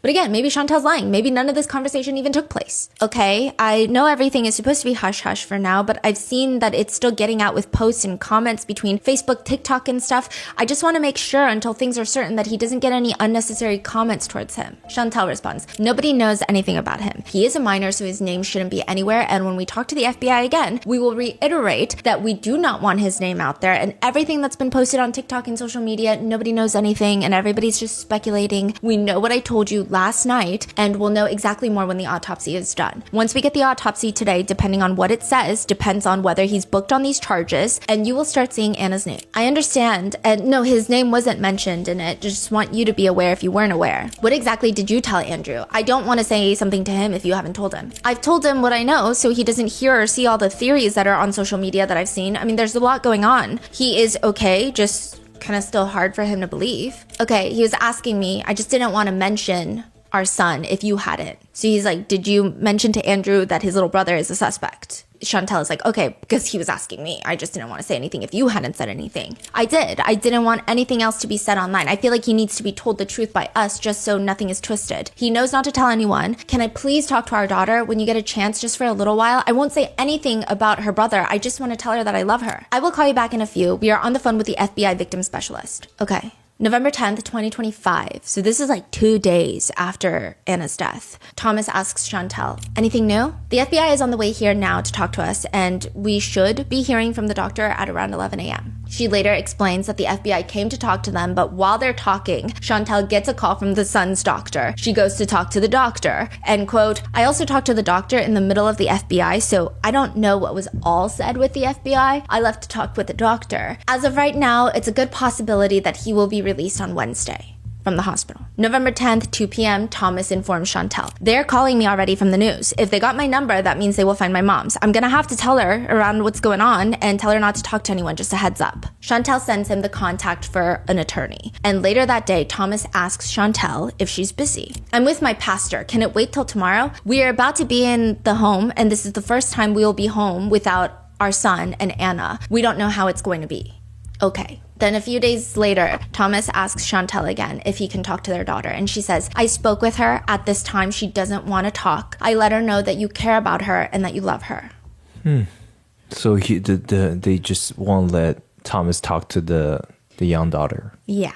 But again, maybe Chantel's lying. Maybe none of this conversation even took place. Okay, I know everything is supposed to be hush-hush for now, but I've seen that it's still getting out with posts and comments between Facebook, TikTok, and stuff. I just want to make sure until things are certain that he doesn't get any unnecessary comments towards him. Chantel responds, nobody knows anything about him. He is a minor, so his name shouldn't be anywhere, and when we talk to the FBI again, we will reiterate that we do not want his name out there, and everything that's been posted on TikTok and social media, nobody knows anything, and everybody's just speculating. We know what I told you last night, and we'll know exactly more when the autopsy is done. Once we get the autopsy today, depending on what it says, depends on whether he's booked on these charges, and you will start seeing Anna's name. I understand, and no, his name wasn't mentioned in it. Just want you to be aware if you weren't aware. What exactly did you tell Andrew? I don't want to say something to him if you haven't told him. I've told him what I know, so he doesn't hear or see all the theories that are on social media that I've seen. I mean, there's a lot going on. He is okay, just kind of still hard for him to believe. Okay, he was asking me, I just didn't want to mention our son if you hadn't. So he's like, did you mention to Andrew that his little brother is a suspect? Chantel is like, okay, because he was asking me. I just didn't want to say anything if you hadn't said anything. I did. I didn't want anything else to be said online. I feel like he needs to be told the truth by us just so nothing is twisted. He knows not to tell anyone. Can I please talk to our daughter when you get a chance just for a little while? I won't say anything about her brother. I just want to tell her that I love her. I will call you back in a few. We are on the phone with the FBI victim specialist. Okay. November 10th, 2025. So this is like 2 days after Anna's death. Thomas asks Chantel, anything new? The FBI is on the way here now to talk to us, and we should be hearing from the doctor at around 11 a.m. She later explains that the FBI came to talk to them, but while they're talking, Chantel gets a call from the son's doctor. She goes to talk to the doctor, and quote, I also talked to the doctor in the middle of the FBI, so I don't know what was all said with the FBI. I left to talk with the doctor. As of right now, it's a good possibility that he will be released on Wednesday from the hospital. November 10th, 2 p.m., Thomas informs Chantel. They're calling me already from the news. If they got my number, that means they will find my mom's. I'm gonna have to tell her around what's going on and tell her not to talk to anyone, just a heads up. Chantel sends him the contact for an attorney. And later that day, Thomas asks Chantel if she's busy. I'm with my pastor. Can it wait till tomorrow? We are about to be in the home, and this is the first time we will be home without our son and Anna. We don't know how it's going to be. Okay. Then a few days later, Thomas asks Chantel again if he can talk to their daughter. And she says, I spoke with her. At this time, she doesn't want to talk. I let her know that you care about her and that you love her. So they just won't let Thomas talk to the young daughter. Yeah.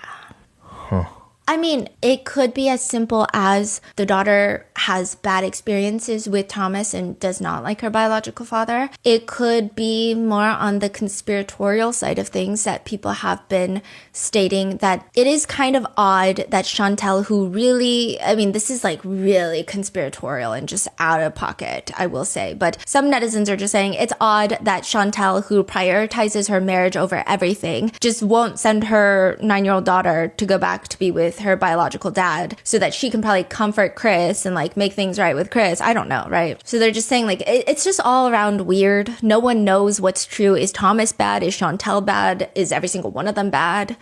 I mean, it could be as simple as the daughter has bad experiences with Thomas and does not like her biological father. It could be more on the conspiratorial side of things that people have been stating that it is kind of odd that Chantel, who really, I mean, this is like really conspiratorial and just out of pocket, I will say. But some netizens are just saying it's odd that Chantel, who prioritizes her marriage over everything, just won't send her 9-year-old daughter to go back to be with her biological dad so that she can probably comfort Chris and like make things right with Chris. I don't know, right? So they're just saying like it's just all around weird. No one knows what's true. Is Thomas bad? Is Chantel bad? Is every single one of them bad?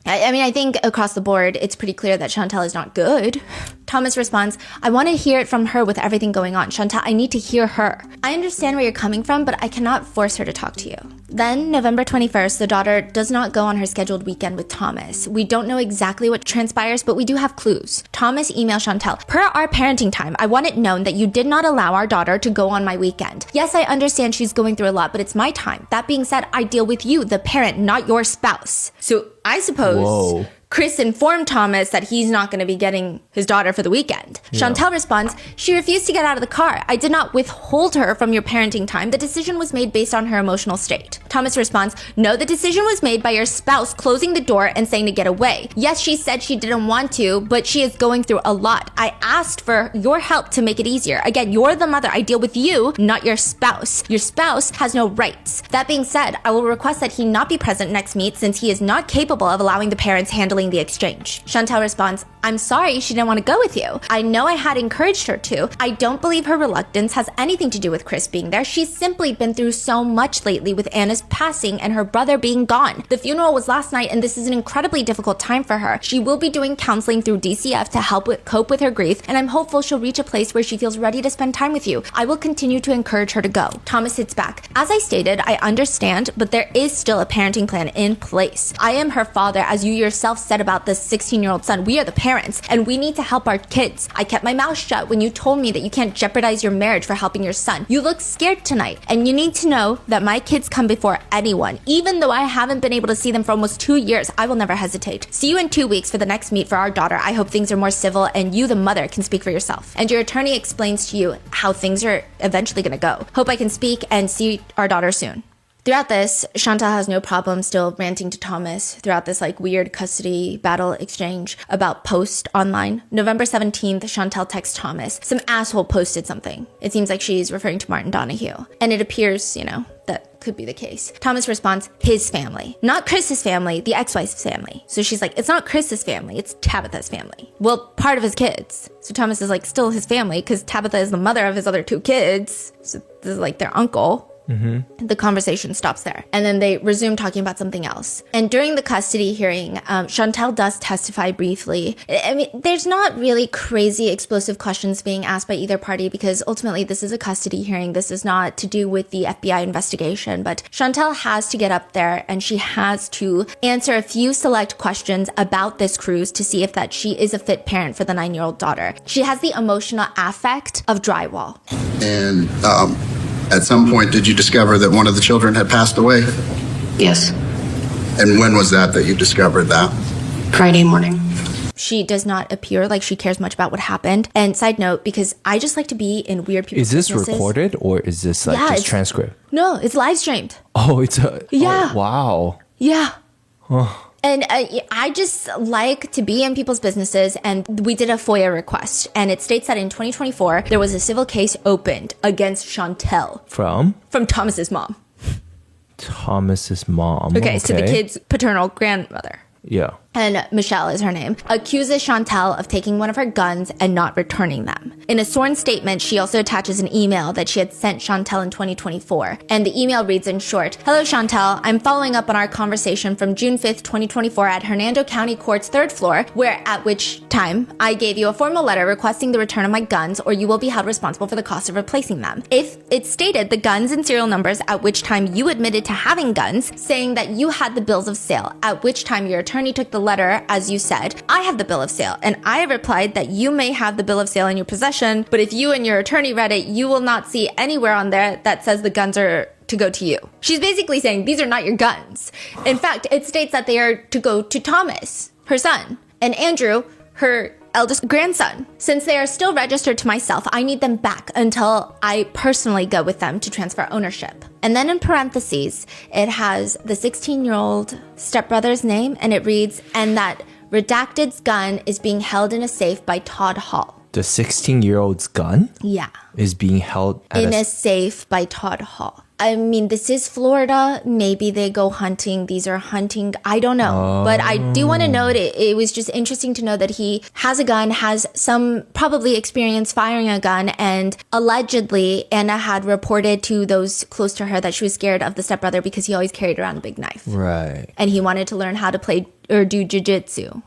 I mean, I think across the board, it's pretty clear that Chantel is not good. Thomas responds, I want to hear it from her with everything going on. Chantel, I need to hear her. I understand where you're coming from, but I cannot force her to talk to you. Then, November 21st, the daughter does not go on her scheduled weekend with Thomas. We don't know exactly what transpires, but we do have clues. Thomas emails Chantel, per our parenting time, I want it known that you did not allow our daughter to go on my weekend. Yes, I understand she's going through a lot, but it's my time. That being said, I deal with you, the parent, not your spouse. So I suppose Chris informed Thomas that he's not going to be getting his daughter for the weekend. Yeah. Chantel responds, she refused to get out of the car. I did not withhold her from your parenting time. The decision was made based on her emotional state. Thomas responds, no, the decision was made by your spouse closing the door and saying to get away. Yes, she said she didn't want to, but she is going through a lot. I asked for your help to make it easier. Again, you're the mother. I deal with you, not your spouse. Your spouse has no rights. That being said, I will request that he not be present next meet since he is not capable of allowing the parents handling the exchange. Chantel responds, I'm sorry she didn't want to go with you. I know I had encouraged her to. I don't believe her reluctance has anything to do with Chris being there. She's simply been through so much lately with Anna's passing and her brother being gone. The funeral was last night and this is an incredibly difficult time for her. She will be doing counseling through DCF to help cope with her grief, and I'm hopeful she'll reach a place where she feels ready to spend time with you. I will continue to encourage her to go. Thomas hits back. As I stated, I understand, but there is still a parenting plan in place. I am her father, as you yourself said about this 16-year-old son. We are the parents, and we need to help our kids. I kept my mouth shut when you told me that you can't jeopardize your marriage for helping your son. You look scared tonight, and you need to know that my kids come before anyone. Even though I haven't been able to see them for almost 2 years, I will never hesitate. See you in 2 weeks for the next meet for our daughter. I hope things are more civil, and you, the mother, can speak for yourself. And your attorney explains to you how things are eventually going to go. Hope I can speak and see our daughter soon. Throughout this, Chantal has no problem still ranting to Thomas throughout this like weird custody battle exchange about post online. November 17th, Chantal texts Thomas. Some asshole posted something. It seems like she's referring to Martin Donahue. And it appears, that could be the case. Thomas responds, his family. Not Chris's family, the ex-wife's family. So she's like, it's not Chris's family, it's Tabitha's family. Well, part of his kids. So Thomas is like, still his family, because Tabitha is the mother of his other 2 kids. So this is like their uncle. The conversation stops there. And then they resume talking about something else. And during the custody hearing, Chantel does testify briefly. I mean, there's not really crazy explosive questions being asked by either party because ultimately this is a custody hearing. This is not to do with the FBI investigation. But Chantel has to get up there and she has to answer a few select questions about this cruise to see if that she is a fit parent for the 9-year-old daughter. She has the emotional affect of drywall. And at some point, did you discover that one of the children had passed away? Yes. And when was that you discovered that? Friday morning. She does not appear like she cares much about what happened. And side note, because I just like to be in weird people's Is this businesses. recorded or is this like just transcript? No, it's live streamed. Oh, it's a... Yeah. Oh, wow. Yeah. And I just like to be in people's businesses, and we did a FOIA request, and it states that in 2024, there was a civil case opened against Chantel. From Thomas's mom. Thomas's mom. Okay, so the kid's paternal grandmother. Yeah. And Michelle is her name, accuses Chantel of taking one of her guns and not returning them. In a sworn statement, she also attaches an email that she had sent Chantel in 2024. And the email reads in short, "Hello, Chantel. I'm following up on our conversation from June 5th, 2024 at Hernando County Court's 3rd floor, where at which time I gave you a formal letter requesting the return of my guns or you will be held responsible for the cost of replacing them. If it stated the guns and serial numbers at which time you admitted to having guns, saying that you had the bills of sale, at which time your attorney took the letter, as you said, I have the bill of sale, and I replied that you may have the bill of sale in your possession, but if you and your attorney read it, you will not see anywhere on there that says the guns are to go to you." She's basically saying these are not your guns. In fact, it states that they are to go to Thomas, her son, and Andrew, her eldest grandson. Since they are still registered to myself, I need them back until I personally go with them to transfer ownership. And then in parentheses, it has the 16-year-old stepbrother's name, and it reads, "And that redacted's gun is being held in a safe by Todd Hall." The 16-year-old's gun? Yeah. Is being held in a safe by Todd Hall. I mean, this is Florida. Maybe they go hunting. These are hunting. I don't know. But I do want to note it was just interesting to know that he has a gun, has some probably experience firing a gun. And allegedly, Anna had reported to those close to her that she was scared of the stepbrother because he always carried around a big knife. Right. And he wanted to learn how to play or do jiu-jitsu.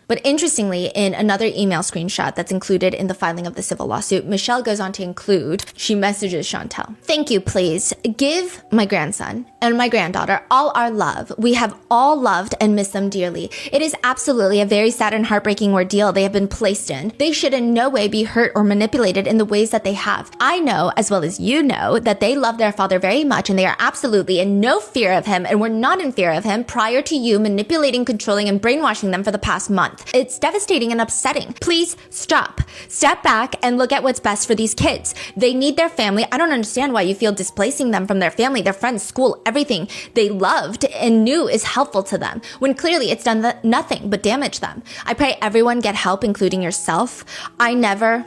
But interestingly, in another email screenshot that's included in the filing of the civil lawsuit, Michelle goes on to include, she messages Chantel, "Thank you, please. Give my grandson and my granddaughter all our love. We have all loved and missed them dearly. It is absolutely a very sad and heartbreaking ordeal they have been placed in. They should in no way be hurt or manipulated in the ways that they have. I know, as well as you know, that they love their father very much and they are absolutely in no fear of him and were not in fear of him prior to you manipulating, controlling, and brainwashing them for the past month. It's devastating and upsetting. Please stop. Step back and look at what's best for these kids. They need their family. I don't understand why you feel displacing them from their family, their friends, school, everything they loved and knew is helpful to them, when clearly it's done nothing but damage them. I pray everyone get help, including yourself. I never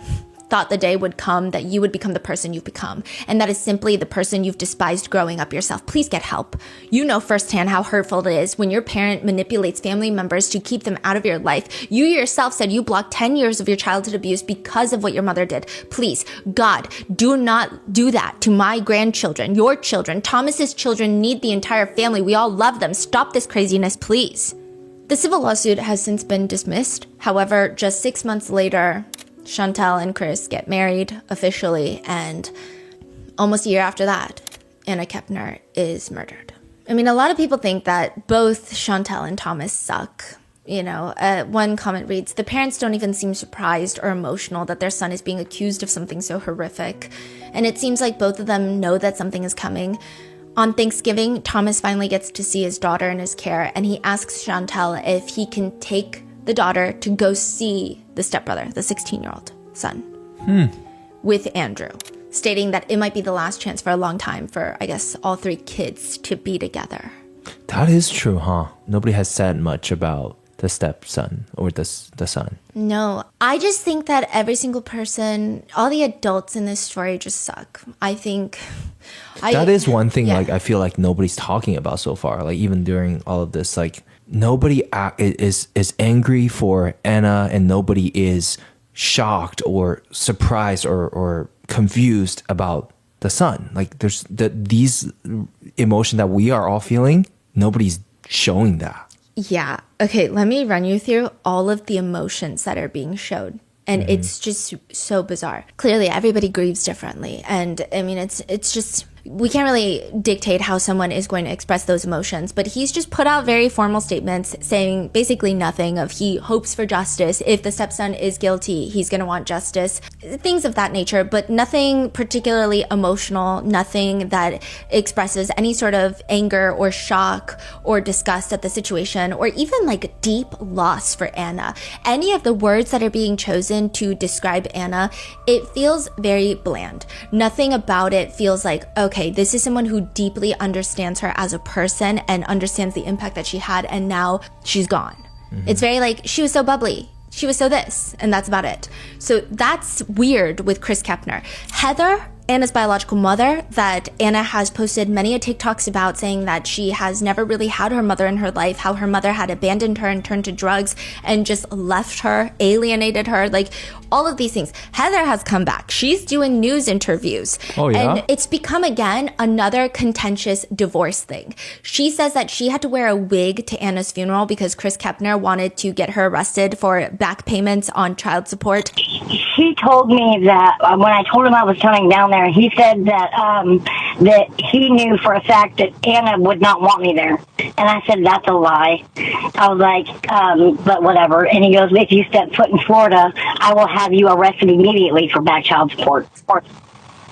thought the day would come that you would become the person you've become, and that is simply the person you've despised growing up yourself. Please get help. You know firsthand how hurtful it is when your parent manipulates family members to keep them out of your life. You yourself said you blocked 10 years of your childhood abuse because of what your mother did. Please, God, do not do that to my grandchildren, your children. Thomas's children need the entire family. We all love them. Stop this craziness, please." The civil lawsuit has since been dismissed. However, just 6 months later, Chantel and Chris get married officially, and almost a year after that, Anna Kepner is murdered. I mean, a lot of people think that both Chantel and Thomas suck. You know, one comment reads, "The parents don't even seem surprised or emotional that their son is being accused of something so horrific." And it seems like both of them know that something is coming. On Thanksgiving, Thomas finally gets to see his daughter in his care, and he asks Chantel if he can take the daughter to go see the stepbrother, the 16-year-old son, with Andrew, stating that it might be the last chance for a long time for, I guess, all three kids to be together. That is true, huh? Nobody has said much about the stepson or the son. No, I just think that every single person, all the adults in this story just suck. I think... That is one thing, like, I feel like nobody's talking about so far. Like, even during all of this, like, nobody is angry for Anna, and nobody is shocked or surprised or confused about the son. Like there's these emotion that we are all feeling, nobody's showing that. Yeah. Okay, let me run you through all of the emotions that are being showed. And it's just so bizarre. Clearly, everybody grieves differently. And I mean, it's just, we can't really dictate how someone is going to express those emotions. But he's just put out very formal statements saying basically nothing of he hopes for justice. If the stepson is guilty, he's going to want justice. Things of that nature, but nothing particularly emotional, nothing that expresses any sort of anger or shock or disgust at the situation, or even like deep loss for Anna. Any of the words that are being chosen to describe Anna, it feels very bland. Nothing about it feels like, okay, this is someone who deeply understands her as a person and understands the impact that she had, and now she's gone. It's very like, she was so bubbly, she was so this, and that's about it. So that's weird with Chris Kepner. Heather, Anna's biological mother, that Anna has posted many TikToks about, saying that she has never really had her mother in her life, how her mother had abandoned her and turned to drugs and just left her, alienated her, like all of these things. Heather has come back. She's doing news interviews. Oh, yeah? And it's become, again, another contentious divorce thing. She says that she had to wear a wig to Anna's funeral because Chris Kepner wanted to get her arrested for back payments on child support. He told me that when I told him I was coming down there, he said that that he knew for a fact that Anna would not want me there. And I said, that's a lie. I was like, but whatever. And he goes, if you step foot in Florida, I will have you arrested immediately for back child support.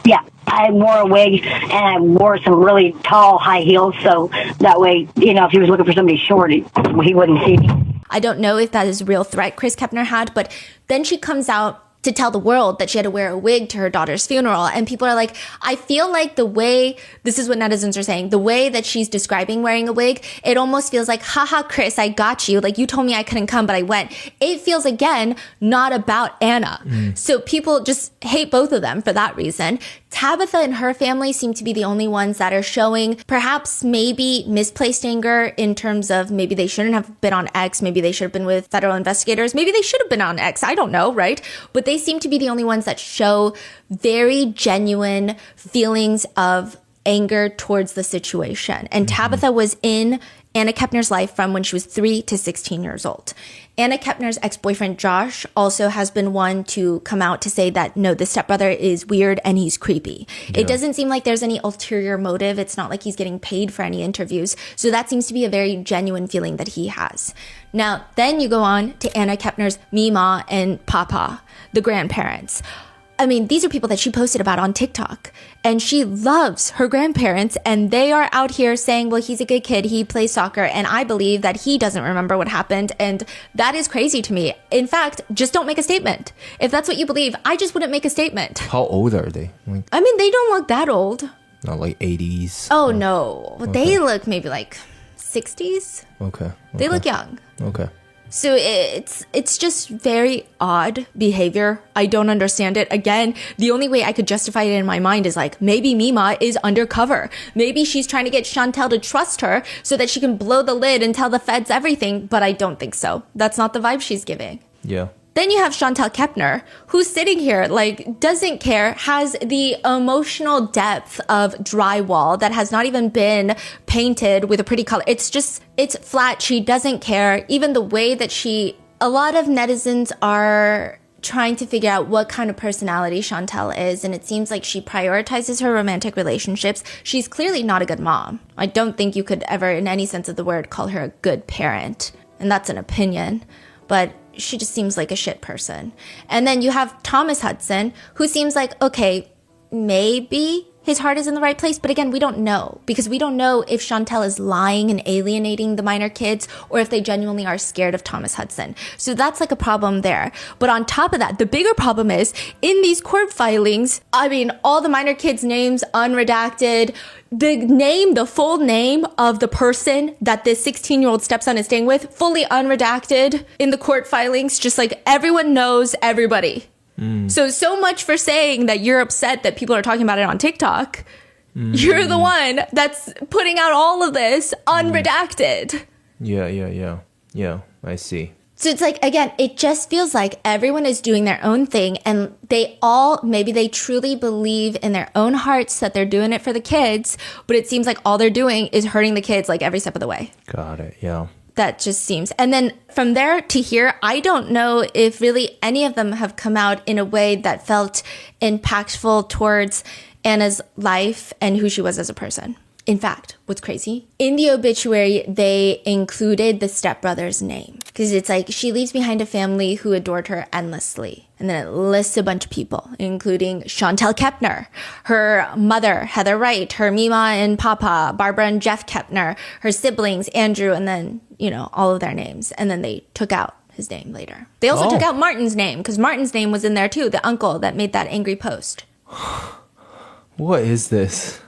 Yeah, I wore a wig and I wore some really tall high heels. So that way, you know, if he was looking for somebody short, he wouldn't see me. I don't know if that is a real threat Chris Kepner had, but then she comes out to tell the world that she had to wear a wig to her daughter's funeral. And people are like, I feel like the way, this is what netizens are saying, the way that she's describing wearing a wig, it almost feels like, haha, Chris, I got you. Like, you told me I couldn't come, but I went. It feels, again, not about Anna. So people just hate both of them for that reason. Tabitha and her family seem to be the only ones that are showing perhaps maybe misplaced anger in terms of maybe they shouldn't have been on X, maybe they should have been with federal investigators, maybe they should have been on X, I don't know, right? But they seem to be the only ones that show very genuine feelings of anger towards the situation. And Tabitha was in Anna Kepner's life from when she was 3 to 16 years old. Anna Kepner's ex-boyfriend, Josh, also has been one to come out to say that, no, the stepbrother is weird and he's creepy. Yeah. It doesn't seem like there's any ulterior motive. It's not like he's getting paid for any interviews. So that seems to be a very genuine feeling that he has. Now, then you go on to Anna Kepner's Mima and Papa, the grandparents. I mean, these are people that she posted about on TikTok, and she loves her grandparents, and they are out here saying, well, he's a good kid, he plays soccer, and I believe that he doesn't remember what happened, and that is crazy to me. In fact, just don't make a statement. If that's what you believe, I just wouldn't make a statement. How old are they? Like, I mean, they don't look that old. Not like 80s? Oh, no. Okay. They look maybe like 60s. Okay. They look young. Okay. So it's just very odd behavior. I don't understand it. Again, the only way I could justify it in my mind is like, maybe Mima is undercover. Maybe she's trying to get Chantel to trust her so that she can blow the lid and tell the feds everything. But I don't think so. That's not the vibe she's giving. Yeah. Then you have Chantel Kepner, who's sitting here, like, doesn't care, has the emotional depth of drywall that has not even been painted with a pretty color. It's flat. She doesn't care. Even the way that a lot of netizens are trying to figure out what kind of personality Chantel is, and it seems like she prioritizes her romantic relationships. She's clearly not a good mom. I don't think you could ever, in any sense of the word, call her a good parent. And that's an opinion. But she just seems like a shit person. And then you have Thomas Hudson, who seems like, okay, maybe his heart is in the right place. But again, we don't know, because we don't know if Chantel is lying and alienating the minor kids or if they genuinely are scared of Thomas Hudson. So that's like a problem there. But on top of that, the bigger problem is in these court filings, I mean, all the minor kids' names unredacted, the full name of the person that this 16-year-old stepson is staying with, fully unredacted in the court filings, just like everyone knows everybody. So much for saying that you're upset that people are talking about it on TikTok. You're the one that's putting out all of this unredacted. Yeah, I see. So it's like, again, it just feels like everyone is doing their own thing, and maybe they truly believe in their own hearts that they're doing it for the kids, but it seems like all they're doing is hurting the kids like every step of the way. Got it. Yeah. That just seems. And then from there to here, I don't know if really any of them have come out in a way that felt impactful towards Anna's life and who she was as a person. In fact, what's crazy, in the obituary, they included the stepbrother's name because it's like she leaves behind a family who adored her endlessly. And then it lists a bunch of people, including Chantel Kepner, her mother, Heather Wright, her Mima and Papa, Barbara and Jeff Kepner, her siblings, Andrew, and then, all of their names. And then they took out his name later. They also took out Martin's name because Martin's name was in there too, the uncle that made that angry post. What is this?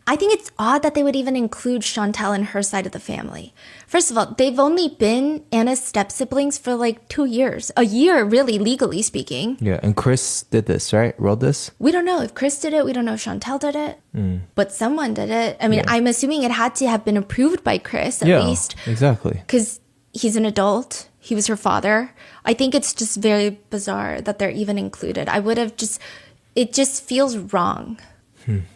I think it's odd that they would even include Chantel and her side of the family. First of all, they've only been Anna's step-siblings for like 2 years. A year, really, legally speaking. Yeah, and Chris did this, right? Wrote this? We don't know if Chris did it. We don't know if Chantel did it. But someone did it. I mean, I'm assuming it had to have been approved by Chris, at least. Exactly. Because he's an adult. He was her father. I think it's just very bizarre that they're even included. It just feels wrong.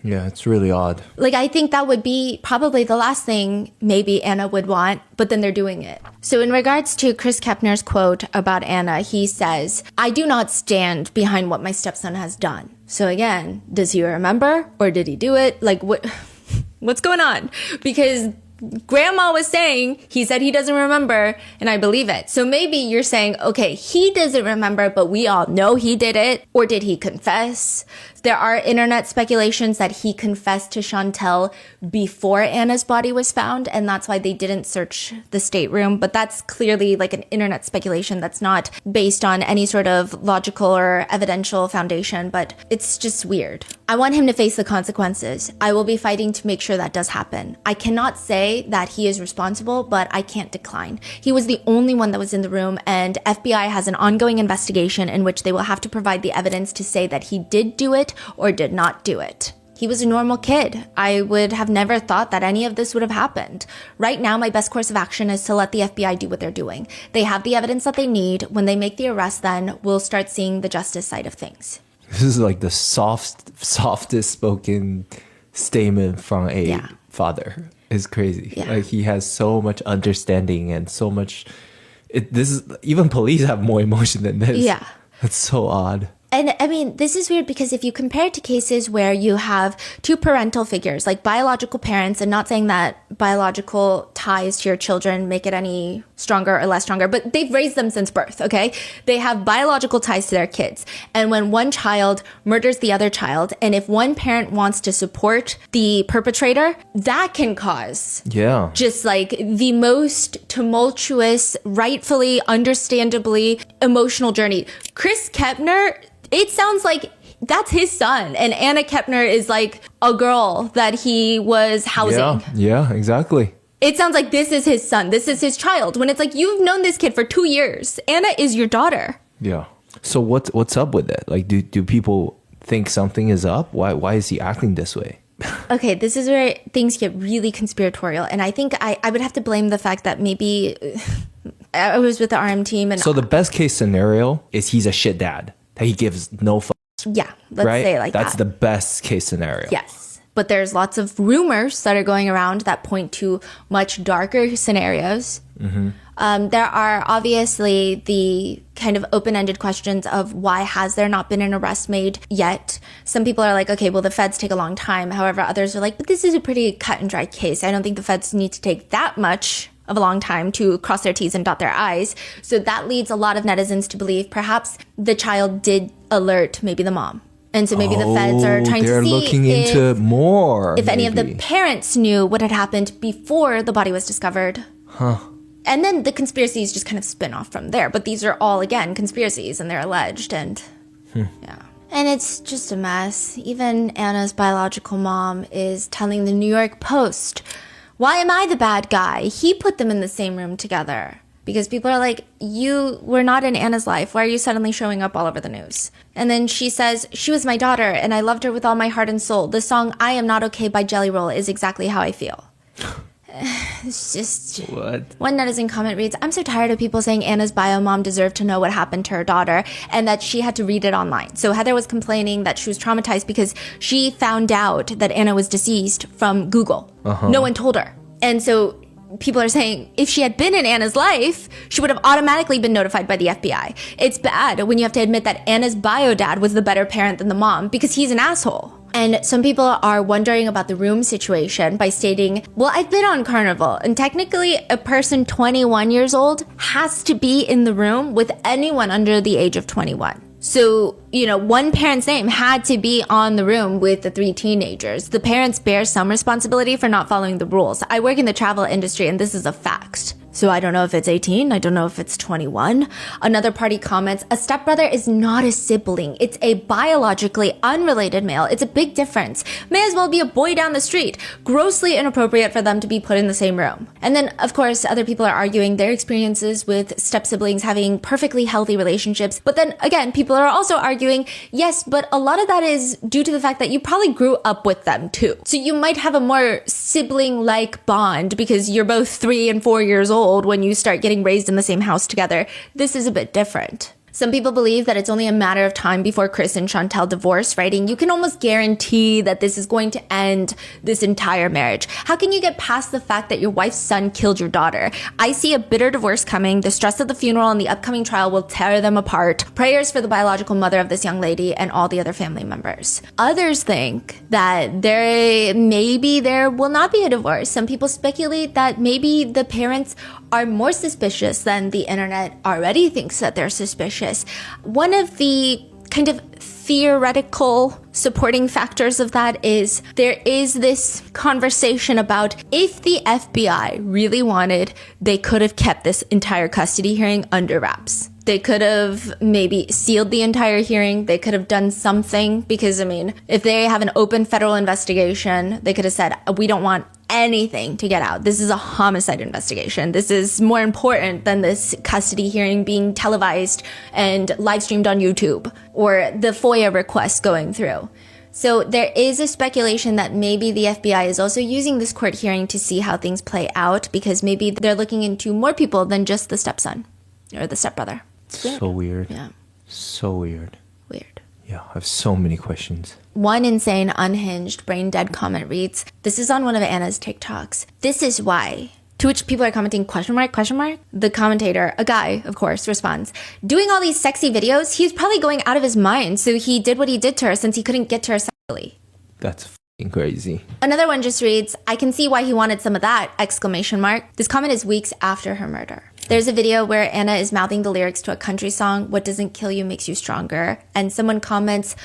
Yeah, it's really odd. Like, I think that would be probably the last thing maybe Anna would want, but then they're doing it. So in regards to Chris Kepner's quote about Anna, he says, "I do not stand behind what my stepson has done." So again, does he remember or did he do it? Like, what's going on? Because Grandma was saying he said he doesn't remember, and I believe it. So maybe you're saying, okay, he doesn't remember, but we all know he did it. Or did he confess? There are internet speculations that he confessed to Chantel before Anna's body was found, and that's why they didn't search the stateroom. But that's clearly like an internet speculation that's not based on any sort of logical or evidential foundation, but it's just weird. I want him to face the consequences. I will be fighting to make sure that does happen. I cannot say that he is responsible, but I can't decline. He was the only one that was in the room, and FBI has an ongoing investigation in which they will have to provide the evidence to say that he did do it or did not do it. He was a normal kid. I would have never thought that any of this would have happened. Right now, my best course of action is to let the FBI do what they're doing. They have the evidence that they need. When they make the arrest, then we'll start seeing the justice side of things. This is like the softest spoken statement from a father. It's crazy. Yeah. Like, he has so much understanding and so much. Even police have more emotion than this. Yeah. That's so odd. And I mean, this is weird because if you compare it to cases where you have two parental figures, like biological parents, and not saying that biological ties to your children make it any stronger or less stronger, but they've raised them since birth, okay? They have biological ties to their kids. And when one child murders the other child, and if one parent wants to support the perpetrator, that can cause just like the most tumultuous, rightfully, understandably emotional journey. Chris Kepner, it sounds like that's his son. And Anna Kepner is like a girl that he was housing. Yeah, exactly. It sounds like this is his son. This is his child. When it's like, you've known this kid for 2 years. Anna is your daughter. Yeah. So what's up with it? Like, do people think something is up? Why is he acting this way? Okay, this is where things get really conspiratorial. And I think I would have to blame the fact that maybe I was with the RM team. And so the best case scenario is he's a shit dad. That he gives no fucks. Yeah, let's say it like That's that. the best case scenario. Yes. But there's lots of rumors that are going around that point to much darker scenarios. There are obviously the kind of open-ended questions of why has there not been an arrest made yet? Some people are like, okay, well, the feds take a long time. However, others are like, but this is a pretty cut and dry case. I don't think the feds need to take that much of a long time to cross their T's and dot their I's. So that leads a lot of netizens to believe perhaps the child did alert maybe the mom. And so maybe the feds are trying to see they're looking into more. If any of the parents knew what had happened before the body was discovered. And then the conspiracies just kind of spin off from there. But these are all, again, conspiracies, and they're alleged. And yeah. And it's just a mess. Even Anna's biological mom is telling the New York Post, why am I the bad guy? He put them in the same room together. Because people are like, you were not in Anna's life. Why are you suddenly showing up all over the news? And then she says, she was my daughter, and I loved her with all my heart and soul. The song I Am Not Okay by Jelly Roll is exactly how I feel. It's just... What? One netizen comment reads, I'm so tired of people saying Anna's bio mom deserved to know what happened to her daughter and that she had to read it online. So Heather was complaining that she was traumatized because she found out that Anna was deceased from Google. No one told her. And so people are saying if she had been in Anna's life, she would have automatically been notified by the FBI. It's bad when you have to admit that Anna's bio dad was the better parent than the mom because he's an asshole. And some people are wondering about the room situation by stating, well, I've been on Carnival, and technically a person 21 years old has to be in the room with anyone under the age of 21. So, you know, one parent's name had to be on the room with the 3 teenagers. The parents bear some responsibility for not following the rules. I work in the travel industry, and this is a fact. So I don't know if it's 18. I don't know if it's 21. Another party comments, a stepbrother is not a sibling. It's a biologically unrelated male. It's a big difference. May as well be a boy down the street. Grossly inappropriate for them to be put in the same room. And then, of course, other people are arguing their experiences with step siblings having perfectly healthy relationships. But then again, people are also arguing, yes, but a lot of that is due to the fact that you probably grew up with them too. So you might have a more sibling-like bond because you're both 3 and 4 years old when you start getting raised in the same house together. This is a bit different. Some people believe that it's only a matter of time before Chris and Chantel divorce, writing, you can almost guarantee that this is going to end this entire marriage. How can you get past the fact that your wife's son killed your daughter? I see a bitter divorce coming. The stress of the funeral and the upcoming trial will tear them apart. Prayers for the biological mother of this young lady and all the other family members. Others think that there will not be a divorce. Some people speculate that maybe the parents are more suspicious than the internet already thinks that they're suspicious. One of the kind of theoretical supporting factors of that is there is this conversation about if the FBI really wanted, they could have kept this entire custody hearing under wraps. They could have maybe sealed the entire hearing. They could have done something because, I mean, if they have an open federal investigation, they could have said, we don't want anything to get out. This is a homicide investigation. This is more important than this custody hearing being televised and live streamed on YouTube or the FOIA requests going through. So there is a speculation that maybe the FBI is also using this court hearing to see how things play out because maybe they're looking into more people than just the stepson or the stepbrother. So weird. Yeah. So weird. Weird. Yeah, I have so many questions. One insane, unhinged, brain-dead comment reads, this is on one of Anna's TikToks. This is why. To which people are commenting, question mark, question mark? The commentator, a guy, of course, responds, doing all these sexy videos, he's probably going out of his mind, so he did what he did to her since he couldn't get to her sexually. That's f***ing crazy. Another one just reads, I can see why he wanted some of that, exclamation mark. This comment is weeks after her murder. There's a video where Anna is mouthing the lyrics to a country song, what doesn't kill you makes you stronger, and someone comments,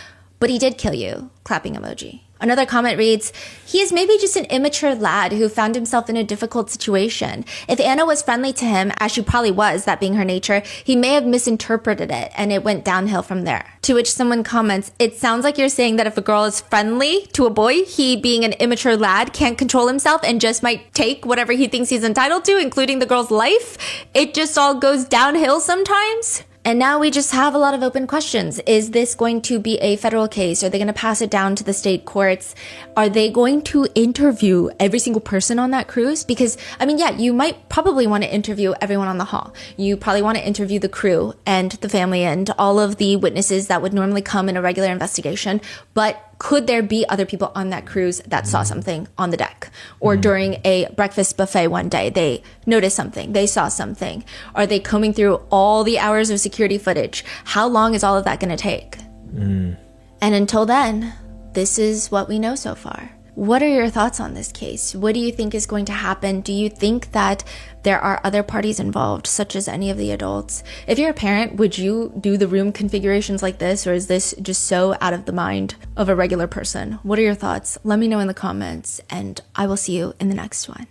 but he did kill you, clapping emoji. Another comment reads, he is maybe just an immature lad who found himself in a difficult situation. If Anna was friendly to him, as she probably was, that being her nature, he may have misinterpreted it and it went downhill from there. To which someone comments, it sounds like you're saying that if a girl is friendly to a boy, he being an immature lad can't control himself and just might take whatever he thinks he's entitled to, including the girl's life. It just all goes downhill sometimes. And now we just have a lot of open questions. Is this going to be a federal case? Are they going to pass it down to the state courts? Are they going to interview every single person on that cruise? Because, I mean, yeah, you might probably want to interview everyone on the hall. You probably want to interview the crew and the family and all of the witnesses that would normally come in a regular investigation. But could there be other people on that cruise that saw something on the deck or during a breakfast buffet one day? They noticed something, they saw something. Are they combing through all the hours of security footage? How long is all of that going to take? And until then, this is what we know so far. What are your thoughts on this case? What do you think is going to happen? Do you think that there are other parties involved, such as any of the adults? If you're a parent, would you do the room configurations like this, or is this just so out of the mind of a regular person? What are your thoughts? Let me know in the comments, and I will see you in the next one.